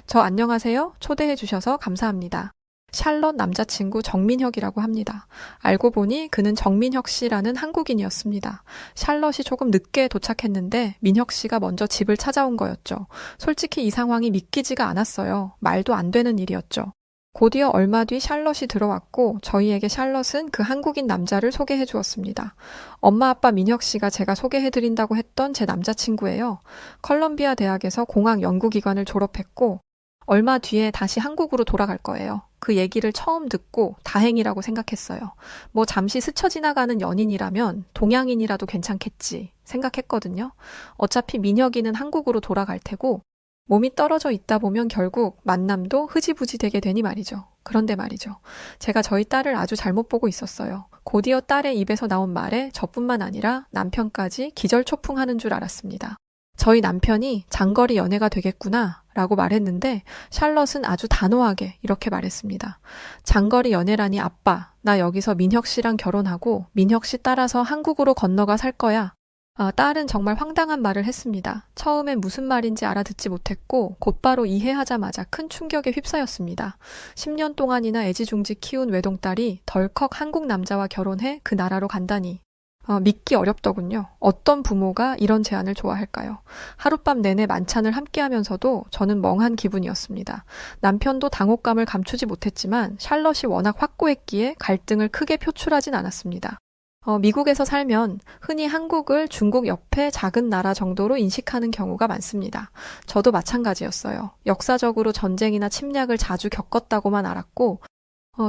A: 저 안녕하세요. 초대해 주셔서 감사합니다. 샬럿 남자친구 정민혁이라고 합니다. 알고 보니 그는 정민혁 씨라는 한국인이었습니다. 샬럿이 조금 늦게 도착했는데 민혁 씨가 먼저 집을 찾아온 거였죠. 솔직히 이 상황이 믿기지가 않았어요. 말도 안 되는 일이었죠. 곧이어 얼마 뒤 샬럿이 들어왔고 저희에게 샬럿은 그 한국인 남자를 소개해 주었습니다. 엄마 아빠 민혁 씨가 제가 소개해드린다고 했던 제 남자친구예요. 컬럼비아 대학에서 공학 연구기관을 졸업했고 얼마 뒤에 다시 한국으로 돌아갈 거예요. 그 얘기를 처음 듣고 다행이라고 생각했어요. 뭐 잠시 스쳐 지나가는 연인이라면 동양인이라도 괜찮겠지 생각했거든요. 어차피 민혁이는 한국으로 돌아갈 테고 몸이 떨어져 있다 보면 결국 만남도 흐지부지 되게 되니 말이죠. 그런데 말이죠. 제가 저희 딸을 아주 잘못 보고 있었어요. 곧이어 딸의 입에서 나온 말에 저뿐만 아니라 남편까지 기절초풍하는 줄 알았습니다. 저희 남편이 장거리 연애가 되겠구나 라고 말했는데 샬럿은 아주 단호하게 이렇게 말했습니다. 장거리 연애라니 아빠, 나 여기서 민혁 씨랑 결혼하고 민혁 씨 따라서 한국으로 건너가 살 거야. 딸은 정말 황당한 말을 했습니다. 처음엔 무슨 말인지 알아듣지 못했고 곧바로 이해하자마자 큰 충격에 휩싸였습니다. 10년 동안이나 애지중지 키운 외동딸이 덜컥 한국 남자와 결혼해 그 나라로 간다니. 믿기 어렵더군요. 어떤 부모가 이런 제안을 좋아할까요? 하룻밤 내내 만찬을 함께 하면서도 저는 멍한 기분이었습니다. 남편도 당혹감을 감추지 못했지만 샬럿이 워낙 확고했기에 갈등을 크게 표출하진 않았습니다. 미국에서 살면 흔히 한국을 중국 옆에 작은 나라 정도로 인식하는 경우가 많습니다. 저도 마찬가지였어요. 역사적으로 전쟁이나 침략을 자주 겪었다고만 알았고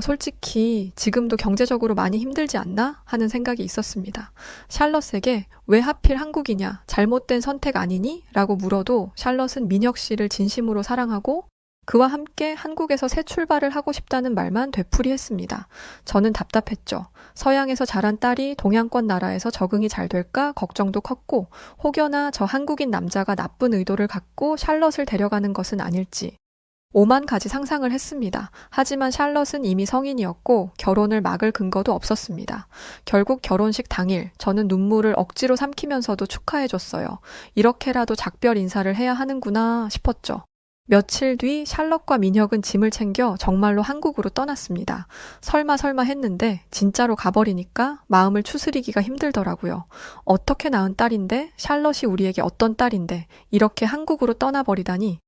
A: 솔직히 지금도 경제적으로 많이 힘들지 않나 하는 생각이 있었습니다. 샬럿에게 왜 하필 한국이냐, 잘못된 선택 아니니? 라고 물어도 샬럿은 민혁 씨를 진심으로 사랑하고 그와 함께 한국에서 새 출발을 하고 싶다는 말만 되풀이했습니다. 저는 답답했죠. 서양에서 자란 딸이 동양권 나라에서 적응이 잘 될까 걱정도 컸고 혹여나 저 한국인 남자가 나쁜 의도를 갖고 샬럿을 데려가는 것은 아닐지 오만 가지 상상을 했습니다. 하지만 샬럿은 이미 성인이었고 결혼을 막을 근거도 없었습니다. 결국 결혼식 당일 저는 눈물을 억지로 삼키면서도 축하해줬어요. 이렇게라도 작별 인사를 해야 하는구나 싶었죠. 며칠 뒤 샬럿과 민혁은 짐을 챙겨 정말로 한국으로 떠났습니다. 설마 했는데 진짜로 가버리니까 마음을 추스리기가 힘들더라고요. 어떻게 낳은 딸인데 샬럿이 우리에게 어떤 딸인데 이렇게 한국으로 떠나버리다니.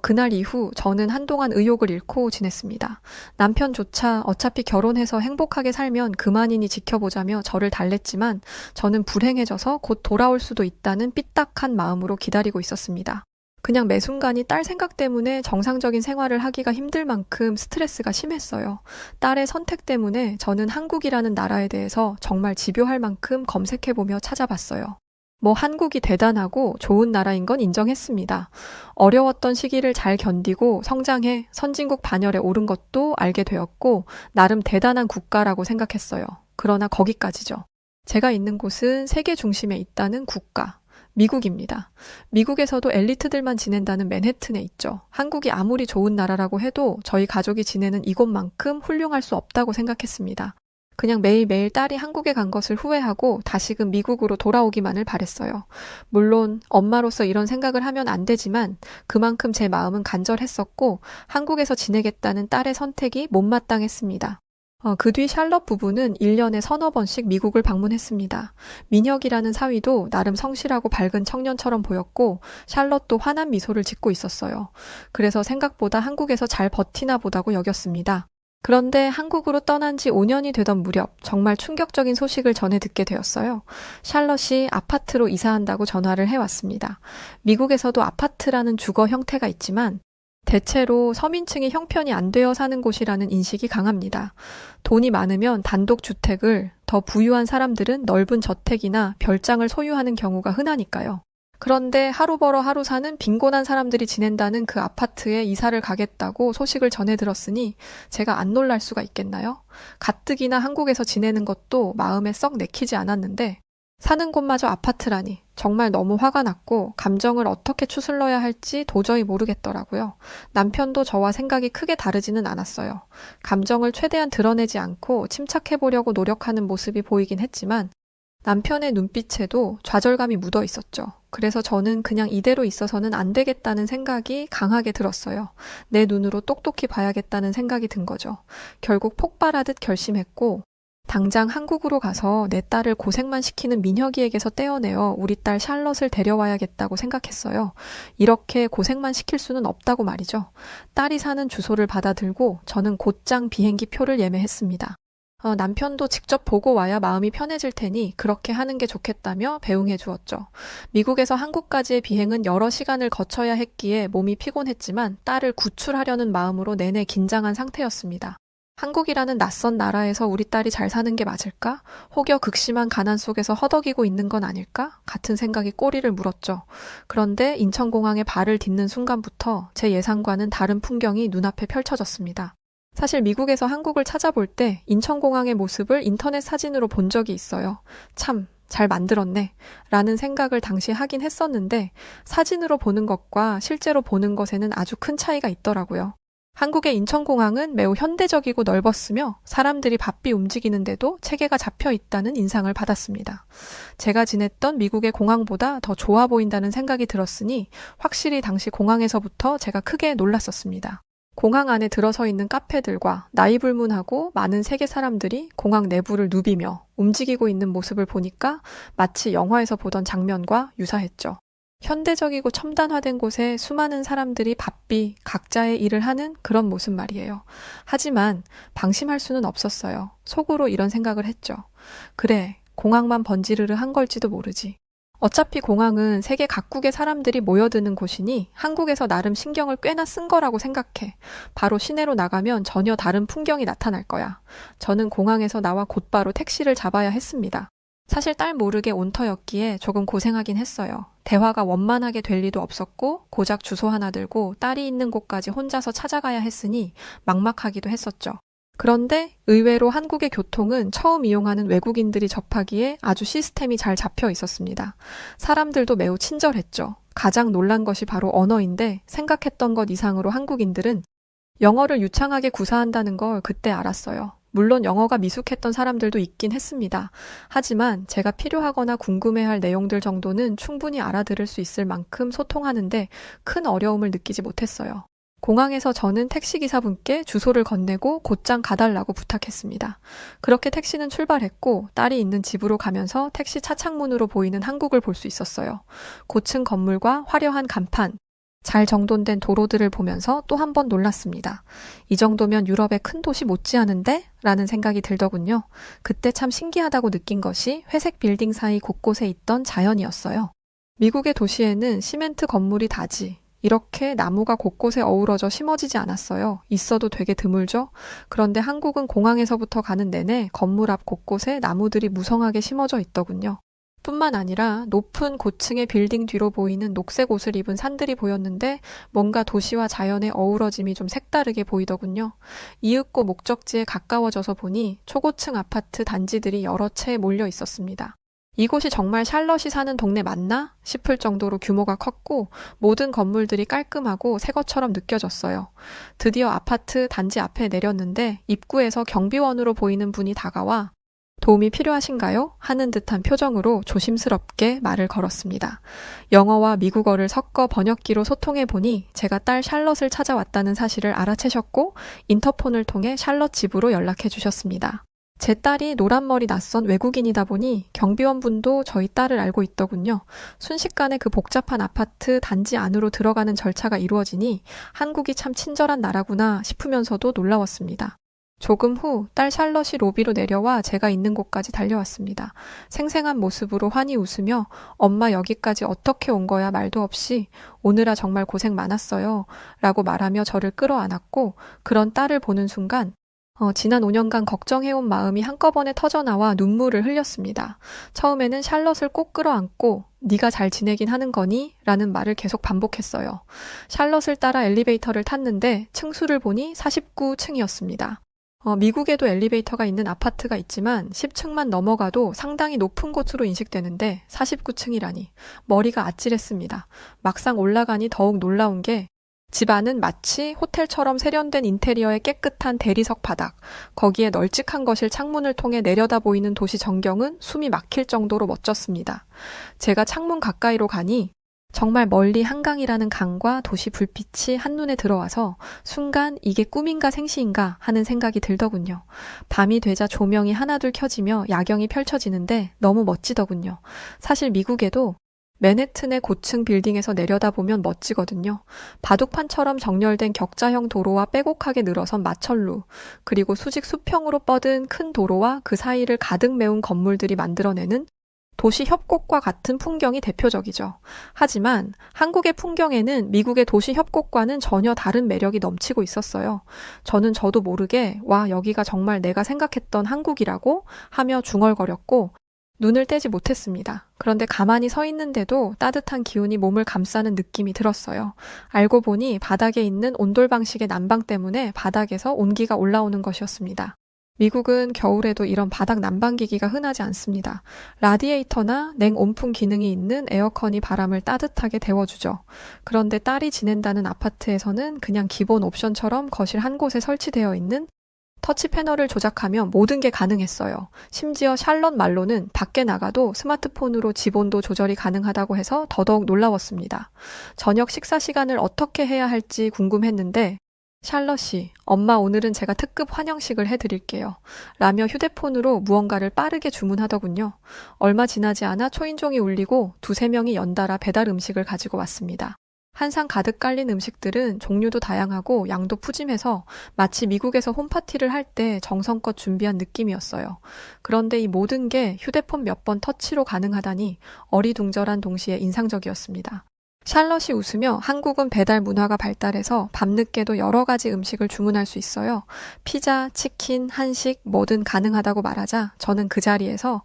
A: 그날 이후 저는 한동안 의욕을 잃고 지냈습니다. 남편조차 어차피 결혼해서 행복하게 살면 그만이니 지켜보자며 저를 달랬지만 저는 불행해져서 곧 돌아올 수도 있다는 삐딱한 마음으로 기다리고 있었습니다. 그냥 매 순간이 딸 생각 때문에 정상적인 생활을 하기가 힘들 만큼 스트레스가 심했어요. 딸의 선택 때문에 저는 한국이라는 나라에 대해서 정말 집요할 만큼 검색해보며 찾아봤어요. 한국이 대단하고 좋은 나라인 건 인정했습니다. 어려웠던 시기를 잘 견디고 성장해 선진국 반열에 오른 것도 알게 되었고 나름 대단한 국가라고 생각했어요. 그러나 거기까지죠. 제가 있는 곳은 세계 중심에 있다는 국가. 미국입니다. 미국에서도 엘리트들만 지낸다는 맨해튼에 있죠. 한국이 아무리 좋은 나라라고 해도 저희 가족이 지내는 이곳만큼 훌륭할 수 없다고 생각했습니다. 그냥 매일매일 딸이 한국에 간 것을 후회하고 다시금 미국으로 돌아오기만을 바랬어요. 물론 엄마로서 이런 생각을 하면 안 되지만 그만큼 제 마음은 간절했었고 한국에서 지내겠다는 딸의 선택이 못마땅했습니다. 그 뒤 샬럿 부부는 1년에 서너 번씩 미국을 방문했습니다. 민혁이라는 사위도 나름 성실하고 밝은 청년처럼 보였고 샬럿도 환한 미소를 짓고 있었어요. 그래서 생각보다 한국에서 잘 버티나 보다고 여겼습니다. 그런데 한국으로 떠난 지 5년이 되던 무렵 정말 충격적인 소식을 전해 듣게 되었어요. 샬럿이 아파트로 이사한다고 전화를 해왔습니다. 미국에서도 아파트라는 주거 형태가 있지만 대체로 서민층이 형편이 안 되어 사는 곳이라는 인식이 강합니다. 돈이 많으면 단독주택을, 더 부유한 사람들은 넓은 저택이나 별장을 소유하는 경우가 흔하니까요. 그런데 하루 벌어 하루 사는 빈곤한 사람들이 지낸다는 그 아파트에 이사를 가겠다고 소식을 전해 들었으니 제가 안 놀랄 수가 있겠나요? 가뜩이나 한국에서 지내는 것도 마음에 썩 내키지 않았는데 사는 곳마저 아파트라니 정말 너무 화가 났고 감정을 어떻게 추슬러야 할지 도저히 모르겠더라고요. 남편도 저와 생각이 크게 다르지는 않았어요. 감정을 최대한 드러내지 않고 침착해보려고 노력하는 모습이 보이긴 했지만 남편의 눈빛에도 좌절감이 묻어 있었죠. 그래서 저는 그냥 이대로 있어서는 안 되겠다는 생각이 강하게 들었어요. 내 눈으로 똑똑히 봐야겠다는 생각이 든 거죠. 결국 폭발하듯 결심했고 당장 한국으로 가서 내 딸을 고생만 시키는 민혁이에게서 떼어내어 우리 딸 샬럿을 데려와야겠다고 생각했어요. 이렇게 고생만 시킬 수는 없다고 말이죠. 딸이 사는 주소를 받아들고 저는 곧장 비행기 표를 예매했습니다. 남편도 직접 보고 와야 마음이 편해질 테니 그렇게 하는 게 좋겠다며 배웅해 주었죠. 미국에서 한국까지의 비행은 여러 시간을 거쳐야 했기에 몸이 피곤했지만 딸을 구출하려는 마음으로 내내 긴장한 상태였습니다. 한국이라는 낯선 나라에서 우리 딸이 잘 사는 게 맞을까? 혹여 극심한 가난 속에서 허덕이고 있는 건 아닐까? 같은 생각이 꼬리를 물었죠. 그런데 인천공항에 발을 딛는 순간부터 제 예상과는 다른 풍경이 눈앞에 펼쳐졌습니다. 사실 미국에서 한국을 찾아볼 때 인천공항의 모습을 인터넷 사진으로 본 적이 있어요. 참, 잘 만들었네 라는 생각을 당시 하긴 했었는데 사진으로 보는 것과 실제로 보는 것에는 아주 큰 차이가 있더라고요. 한국의 인천공항은 매우 현대적이고 넓었으며 사람들이 바삐 움직이는데도 체계가 잡혀 있다는 인상을 받았습니다. 제가 지냈던 미국의 공항보다 더 좋아 보인다는 생각이 들었으니 확실히 당시 공항에서부터 제가 크게 놀랐었습니다. 공항 안에 들어서 있는 카페들과 나이불문하고 많은 세계 사람들이 공항 내부를 누비며 움직이고 있는 모습을 보니까 마치 영화에서 보던 장면과 유사했죠. 현대적이고 첨단화된 곳에 수많은 사람들이 바삐 각자의 일을 하는 그런 모습 말이에요. 하지만 방심할 수는 없었어요. 속으로 이런 생각을 했죠. 그래, 공항만 번지르르 한 걸지도 모르지. 어차피 공항은 세계 각국의 사람들이 모여드는 곳이니 한국에서 나름 신경을 꽤나 쓴 거라고 생각해. 바로 시내로 나가면 전혀 다른 풍경이 나타날 거야. 저는 공항에서 나와 곧바로 택시를 잡아야 했습니다. 사실 딸 모르게 온터였기에 조금 고생하긴 했어요. 대화가 원만하게 될 리도 없었고 고작 주소 하나 들고 딸이 있는 곳까지 혼자서 찾아가야 했으니 막막하기도 했었죠. 그런데 의외로 한국의 교통은 처음 이용하는 외국인들이 접하기에 아주 시스템이 잘 잡혀 있었습니다. 사람들도 매우 친절했죠. 가장 놀란 것이 바로 언어인데 생각했던 것 이상으로 한국인들은 영어를 유창하게 구사한다는 걸 그때 알았어요. 물론 영어가 미숙했던 사람들도 있긴 했습니다. 하지만 제가 필요하거나 궁금해할 내용들 정도는 충분히 알아들을 수 있을 만큼 소통하는데 큰 어려움을 느끼지 못했어요. 공항에서 저는 택시기사분께 주소를 건네고 곧장 가달라고 부탁했습니다. 그렇게 택시는 출발했고 딸이 있는 집으로 가면서 택시 차창문으로 보이는 한국을 볼 수 있었어요. 고층 건물과 화려한 간판, 잘 정돈된 도로들을 보면서 또 한 번 놀랐습니다. 이 정도면 유럽의 큰 도시 못지않은데? 라는 생각이 들더군요. 그때 참 신기하다고 느낀 것이 회색 빌딩 사이 곳곳에 있던 자연이었어요. 미국의 도시에는 시멘트 건물이 다지 이렇게 나무가 곳곳에 어우러져 심어지지 않았어요. 있어도 되게 드물죠? 그런데 한국은 공항에서부터 가는 내내 건물 앞 곳곳에 나무들이 무성하게 심어져 있더군요. 뿐만 아니라 높은 고층의 빌딩 뒤로 보이는 녹색 옷을 입은 산들이 보였는데 뭔가 도시와 자연의 어우러짐이 좀 색다르게 보이더군요. 이윽고 목적지에 가까워져서 보니 초고층 아파트 단지들이 여러 채 몰려 있었습니다. 이곳이 정말 샬럿이 사는 동네 맞나 싶을 정도로 규모가 컸고 모든 건물들이 깔끔하고 새 것처럼 느껴졌어요. 드디어 아파트 단지 앞에 내렸는데 입구에서 경비원으로 보이는 분이 다가와 도움이 필요하신가요? 하는 듯한 표정으로 조심스럽게 말을 걸었습니다. 영어와 미국어를 섞어 번역기로 소통해보니 제가 딸 샬럿을 찾아왔다는 사실을 알아채셨고 인터폰을 통해 샬럿 집으로 연락해 주셨습니다. 제 딸이 노란머리 낯선 외국인이다 보니 경비원분도 저희 딸을 알고 있더군요. 순식간에 그 복잡한 아파트 단지 안으로 들어가는 절차가 이루어지니 한국이 참 친절한 나라구나 싶으면서도 놀라웠습니다. 조금 후 딸 샬럿이 로비로 내려와 제가 있는 곳까지 달려왔습니다. 생생한 모습으로 환히 웃으며 엄마 여기까지 어떻게 온 거야 말도 없이 오느라 정말 고생 많았어요 라고 말하며 저를 끌어안았고 그런 딸을 보는 순간 지난 5년간 걱정해온 마음이 한꺼번에 터져나와 눈물을 흘렸습니다. 처음에는 샬럿을 꼭 끌어안고 네가 잘 지내긴 하는 거니? 라는 말을 계속 반복했어요. 샬럿을 따라 엘리베이터를 탔는데 층수를 보니 49층이었습니다. 미국에도 엘리베이터가 있는 아파트가 있지만 10층만 넘어가도 상당히 높은 곳으로 인식되는데 49층이라니 머리가 아찔했습니다. 막상 올라가니 더욱 놀라운 게 집 안은 마치 호텔처럼 세련된 인테리어의 깨끗한 대리석 바닥, 거기에 널찍한 거실 창문을 통해 내려다 보이는 도시 전경은 숨이 막힐 정도로 멋졌습니다. 제가 창문 가까이로 가니 정말 멀리 한강이라는 강과 도시 불빛이 한눈에 들어와서 순간 이게 꿈인가 생시인가 하는 생각이 들더군요. 밤이 되자 조명이 하나둘 켜지며 야경이 펼쳐지는데 너무 멋지더군요. 사실 미국에도 맨해튼의 고층 빌딩에서 내려다보면 멋지거든요. 바둑판처럼 정렬된 격자형 도로와 빼곡하게 늘어선 마천루, 그리고 수직 수평으로 뻗은 큰 도로와 그 사이를 가득 메운 건물들이 만들어내는 도시 협곡과 같은 풍경이 대표적이죠. 하지만 한국의 풍경에는 미국의 도시 협곡과는 전혀 다른 매력이 넘치고 있었어요. 저는 저도 모르게 와 여기가 정말 내가 생각했던 한국이라고 하며 중얼거렸고 눈을 떼지 못했습니다. 그런데 가만히 서 있는데도 따뜻한 기운이 몸을 감싸는 느낌이 들었어요. 알고 보니 바닥에 있는 온돌 방식의 난방 때문에 바닥에서 온기가 올라오는 것이었습니다. 미국은 겨울에도 이런 바닥 난방기기가 흔하지 않습니다. 라디에이터나 냉온풍 기능이 있는 에어컨이 바람을 따뜻하게 데워주죠. 그런데 딸이 지낸다는 아파트에서는 그냥 기본 옵션처럼 거실 한 곳에 설치되어 있는 터치 패널을 조작하면 모든 게 가능했어요. 심지어 샬럿 말로는 밖에 나가도 스마트폰으로 집 온도 조절이 가능하다고 해서 더더욱 놀라웠습니다. 저녁 식사 시간을 어떻게 해야 할지 궁금했는데 샬럿이 엄마 오늘은 제가 특급 환영식을 해드릴게요. 라며 휴대폰으로 무언가를 빠르게 주문하더군요. 얼마 지나지 않아 초인종이 울리고 2-3명이 연달아 배달 음식을 가지고 왔습니다. 한 상 가득 깔린 음식들은 종류도 다양하고 양도 푸짐해서 마치 미국에서 홈파티를 할 때 정성껏 준비한 느낌이었어요. 그런데 이 모든 게 휴대폰 몇 번 터치로 가능하다니 어리둥절한 동시에 인상적이었습니다. 샬럿이 웃으며 한국은 배달 문화가 발달해서 밤늦게도 여러 가지 음식을 주문할 수 있어요. 피자, 치킨, 한식 뭐든 가능하다고 말하자 저는 그 자리에서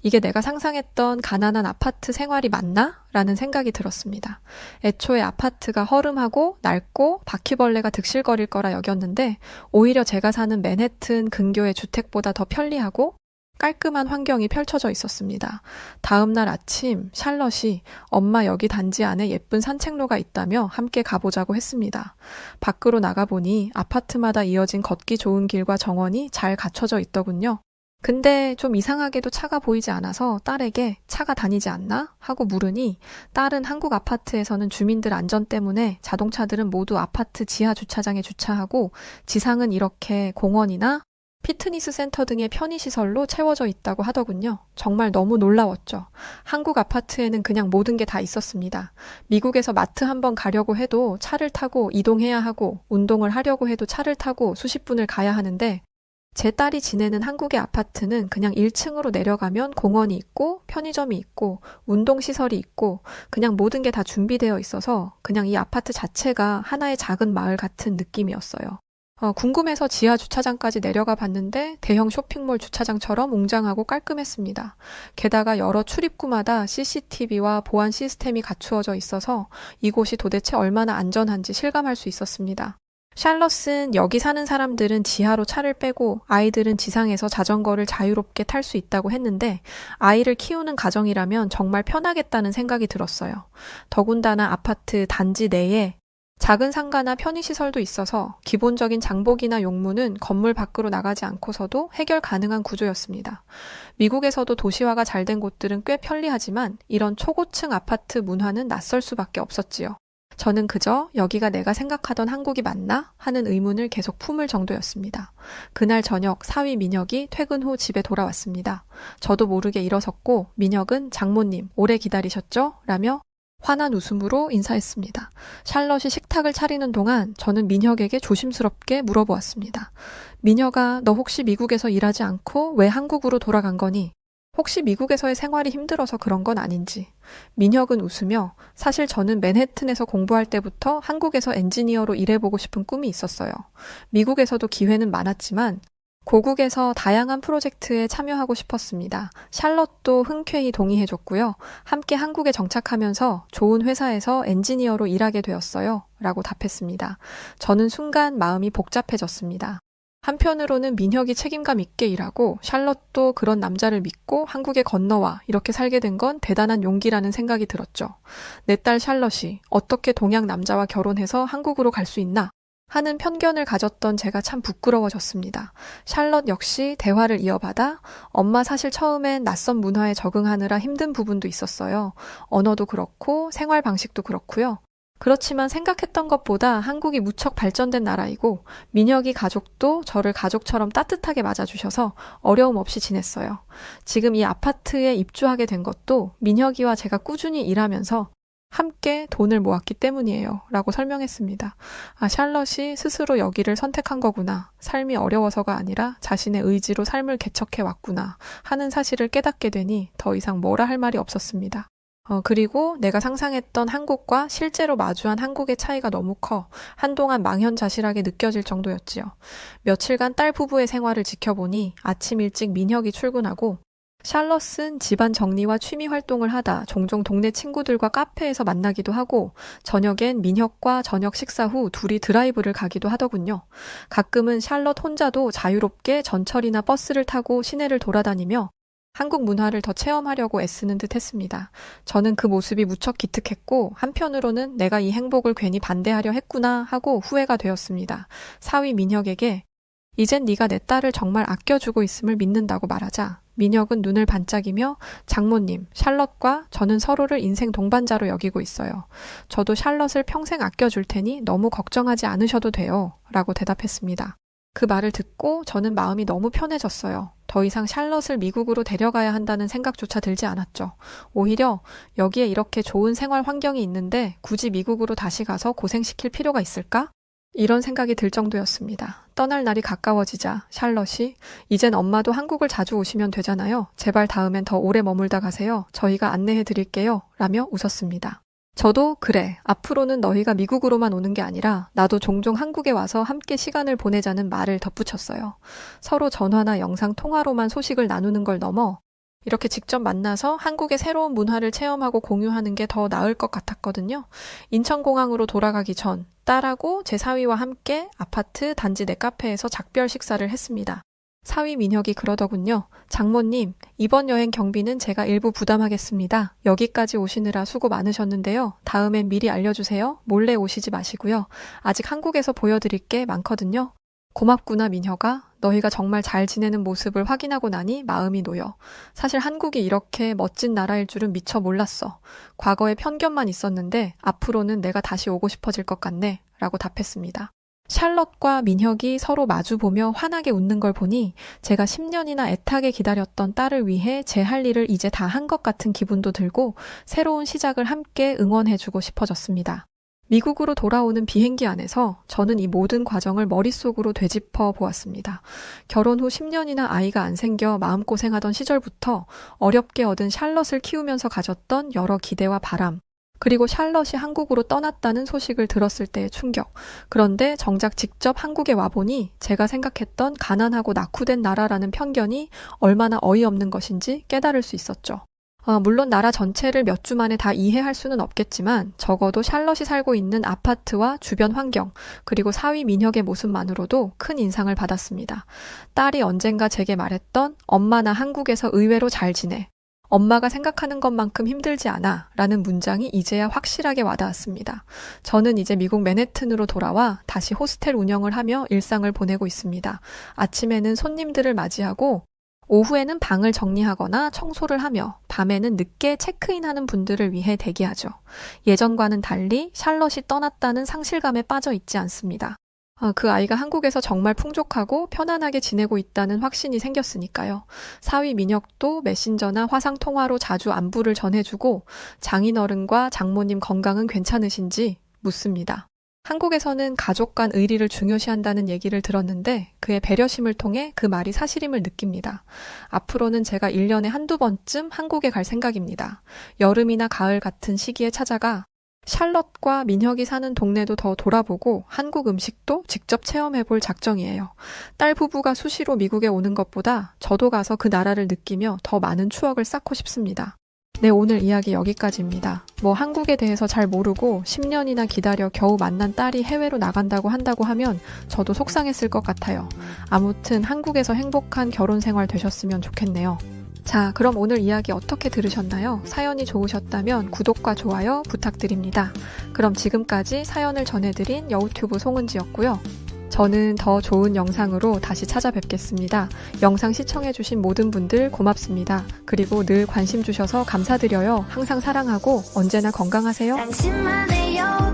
A: 이게 내가 상상했던 가난한 아파트 생활이 맞나? 라는 생각이 들었습니다. 애초에 아파트가 허름하고 낡고 바퀴벌레가 득실거릴 거라 여겼는데 오히려 제가 사는 맨해튼 근교의 주택보다 더 편리하고 깔끔한 환경이 펼쳐져 있었습니다. 다음 날 아침 샬럿이 엄마 여기 단지 안에 예쁜 산책로가 있다며 함께 가보자고 했습니다. 밖으로 나가보니 아파트마다 이어진 걷기 좋은 길과 정원이 잘 갖춰져 있더군요. 근데 좀 이상하게도 차가 보이지 않아서 딸에게 차가 다니지 않나? 하고 물으니 딸은 한국 아파트에서는 주민들 안전 때문에 자동차들은 모두 아파트 지하 주차장에 주차하고 지상은 이렇게 공원이나 피트니스 센터 등의 편의시설로 채워져 있다고 하더군요. 정말 너무 놀라웠죠. 한국 아파트에는 그냥 모든 게 다 있었습니다. 미국에서 마트 한번 가려고 해도 차를 타고 이동해야 하고 운동을 하려고 해도 차를 타고 수십 분을 가야 하는데 제 딸이 지내는 한국의 아파트는 그냥 1층으로 내려가면 공원이 있고 편의점이 있고 운동시설이 있고 그냥 모든 게 다 준비되어 있어서 그냥 이 아파트 자체가 하나의 작은 마을 같은 느낌이었어요. 궁금해서 지하 주차장까지 내려가 봤는데 대형 쇼핑몰 주차장처럼 웅장하고 깔끔했습니다. 게다가 여러 출입구마다 CCTV와 보안 시스템이 갖추어져 있어서 이곳이 도대체 얼마나 안전한지 실감할 수 있었습니다. 샬럿은 여기 사는 사람들은 지하로 차를 빼고 아이들은 지상에서 자전거를 자유롭게 탈 수 있다고 했는데 아이를 키우는 가정이라면 정말 편하겠다는 생각이 들었어요. 더군다나 아파트 단지 내에 작은 상가나 편의시설도 있어서 기본적인 장복이나 용무는 건물 밖으로 나가지 않고서도 해결 가능한 구조였습니다. 미국에서도 도시화가 잘 된 곳들은 꽤 편리하지만 이런 초고층 아파트 문화는 낯설 수밖에 없었지요. 저는 그저 여기가 내가 생각하던 한국이 맞나? 하는 의문을 계속 품을 정도였습니다. 그날 저녁 사위 민혁이 퇴근 후 집에 돌아왔습니다. 저도 모르게 일어섰고 민혁은 장모님 오래 기다리셨죠? 라며 환한 웃음으로 인사했습니다. 샬럿이 식탁을 차리는 동안 저는 민혁에게 조심스럽게 물어보았습니다. 민혁아, 너 혹시 미국에서 일하지 않고 왜 한국으로 돌아간 거니? 혹시 미국에서의 생활이 힘들어서 그런 건 아닌지. 민혁은 웃으며 사실 저는 맨해튼에서 공부할 때부터 한국에서 엔지니어로 일해보고 싶은 꿈이 있었어요. 미국에서도 기회는 많았지만 고국에서 다양한 프로젝트에 참여하고 싶었습니다. 샬럿도 흔쾌히 동의해줬고요. 함께 한국에 정착하면서 좋은 회사에서 엔지니어로 일하게 되었어요. 라고 답했습니다. 저는 순간 마음이 복잡해졌습니다. 한편으로는 민혁이 책임감 있게 일하고 샬럿도 그런 남자를 믿고 한국에 건너와 이렇게 살게 된 건 대단한 용기라는 생각이 들었죠. 내 딸 샬럿이 어떻게 동양 남자와 결혼해서 한국으로 갈 수 있나? 하는 편견을 가졌던 제가 참 부끄러워졌습니다. 샬럿 역시 대화를 이어받아 엄마 사실 처음엔 낯선 문화에 적응하느라 힘든 부분도 있었어요. 언어도 그렇고 생활 방식도 그렇고요. 그렇지만 생각했던 것보다 한국이 무척 발전된 나라이고 민혁이 가족도 저를 가족처럼 따뜻하게 맞아주셔서 어려움 없이 지냈어요. 지금 이 아파트에 입주하게 된 것도 민혁이와 제가 꾸준히 일하면서 함께 돈을 모았기 때문이에요. 라고 설명했습니다. 샬럿이 스스로 여기를 선택한 거구나. 삶이 어려워서가 아니라 자신의 의지로 삶을 개척해 왔구나 하는 사실을 깨닫게 되니 더 이상 뭐라 할 말이 없었습니다. 그리고 내가 상상했던 한국과 실제로 마주한 한국의 차이가 너무 커 한동안 망연자실하게 느껴질 정도였지요. 며칠간 딸 부부의 생활을 지켜보니 아침 일찍 민혁이 출근하고 샬럿은 집안 정리와 취미 활동을 하다 종종 동네 친구들과 카페에서 만나기도 하고 저녁엔 민혁과 저녁 식사 후 둘이 드라이브를 가기도 하더군요. 가끔은 샬럿 혼자도 자유롭게 전철이나 버스를 타고 시내를 돌아다니며 한국 문화를 더 체험하려고 애쓰는 듯 했습니다. 저는 그 모습이 무척 기특했고 한편으로는 내가 이 행복을 괜히 반대하려 했구나 하고 후회가 되었습니다. 사위 민혁에게 이젠 네가 내 딸을 정말 아껴주고 있음을 믿는다고 말하자 민혁은 눈을 반짝이며 장모님, 샬럿과 저는 서로를 인생 동반자로 여기고 있어요. 저도 샬럿을 평생 아껴줄 테니 너무 걱정하지 않으셔도 돼요. 라고 대답했습니다. 그 말을 듣고 저는 마음이 너무 편해졌어요. 더 이상 샬럿을 미국으로 데려가야 한다는 생각조차 들지 않았죠. 오히려 여기에 이렇게 좋은 생활 환경이 있는데 굳이 미국으로 다시 가서 고생시킬 필요가 있을까? 이런 생각이 들 정도였습니다. 떠날 날이 가까워지자 샬럿이 이젠 엄마도 한국을 자주 오시면 되잖아요. 제발 다음엔 더 오래 머물다 가세요. 저희가 안내해 드릴게요. 라며 웃었습니다. 저도 그래. 앞으로는 너희가 미국으로만 오는 게 아니라 나도 종종 한국에 와서 함께 시간을 보내자는 말을 덧붙였어요. 서로 전화나 영상 통화로만 소식을 나누는 걸 넘어 이렇게 직접 만나서 한국의 새로운 문화를 체험하고 공유하는 게 더 나을 것 같았거든요. 인천공항으로 돌아가기 전 딸하고 제 사위와 함께 아파트 단지 내 카페에서 작별 식사를 했습니다. 사위 민혁이 그러더군요. 장모님, 이번 여행 경비는 제가 일부 부담하겠습니다. 여기까지 오시느라 수고 많으셨는데요. 다음엔 미리 알려주세요. 몰래 오시지 마시고요. 아직 한국에서 보여드릴 게 많거든요. 고맙구나 민혁아. 너희가 정말 잘 지내는 모습을 확인하고 나니 마음이 놓여. 사실 한국이 이렇게 멋진 나라일 줄은 미처 몰랐어. 과거에 편견만 있었는데 앞으로는 내가 다시 오고 싶어질 것 같네. 라고 답했습니다. 샬럿과 민혁이 서로 마주보며 환하게 웃는 걸 보니 제가 10년이나 애타게 기다렸던 딸을 위해 제 할 일을 이제 다 한 것 같은 기분도 들고 새로운 시작을 함께 응원해주고 싶어졌습니다. 미국으로 돌아오는 비행기 안에서 저는 이 모든 과정을 머릿속으로 되짚어 보았습니다. 결혼 후 10년이나 아이가 안 생겨 마음고생하던 시절부터 어렵게 얻은 샬럿을 키우면서 가졌던 여러 기대와 바람, 그리고 샬럿이 한국으로 떠났다는 소식을 들었을 때의 충격. 그런데 정작 직접 한국에 와보니 제가 생각했던 가난하고 낙후된 나라라는 편견이 얼마나 어이없는 것인지 깨달을 수 있었죠. 물론 나라 전체를 몇 주 만에 다 이해할 수는 없겠지만 적어도 샬럿이 살고 있는 아파트와 주변 환경, 그리고 사위 민혁의 모습만으로도 큰 인상을 받았습니다. 딸이 언젠가 제게 말했던 엄마 나 한국에서 의외로 잘 지내. 엄마가 생각하는 것만큼 힘들지 않아 라는 문장이 이제야 확실하게 와닿았습니다. 저는 이제 미국 맨해튼으로 돌아와 다시 호스텔 운영을 하며 일상을 보내고 있습니다. 아침에는 손님들을 맞이하고 오후에는 방을 정리하거나 청소를 하며 밤에는 늦게 체크인하는 분들을 위해 대기하죠. 예전과는 달리 샬럿이 떠났다는 상실감에 빠져 있지 않습니다. 그 아이가 한국에서 정말 풍족하고 편안하게 지내고 있다는 확신이 생겼으니까요. 사위 민혁도 메신저나 화상통화로 자주 안부를 전해주고 장인어른과 장모님 건강은 괜찮으신지 묻습니다. 한국에서는 가족 간 의리를 중요시한다는 얘기를 들었는데 그의 배려심을 통해 그 말이 사실임을 느낍니다. 앞으로는 제가 1년에 한두 번쯤 한국에 갈 생각입니다. 여름이나 가을 같은 시기에 찾아가 샬럿과 민혁이 사는 동네도 더 돌아보고 한국 음식도 직접 체험해볼 작정이에요. 딸 부부가 수시로 미국에 오는 것보다 저도 가서 그 나라를 느끼며 더 많은 추억을 쌓고 싶습니다. 네, 오늘 이야기 여기까지입니다. 한국에 대해서 잘 모르고 10년이나 기다려 겨우 만난 딸이 해외로 나간다고 한다고 하면 저도 속상했을 것 같아요. 아무튼 한국에서 행복한 결혼 생활 되셨으면 좋겠네요. 자, 그럼 오늘 이야기 어떻게 들으셨나요? 사연이 좋으셨다면 구독과 좋아요 부탁드립니다. 그럼 지금까지 사연을 전해드린 여우튜브 송은지였고요. 저는 더 좋은 영상으로 다시 찾아뵙겠습니다. 영상 시청해주신 모든 분들 고맙습니다. 그리고 늘 관심 주셔서 감사드려요. 항상 사랑하고 언제나 건강하세요.
B: 당신만의 여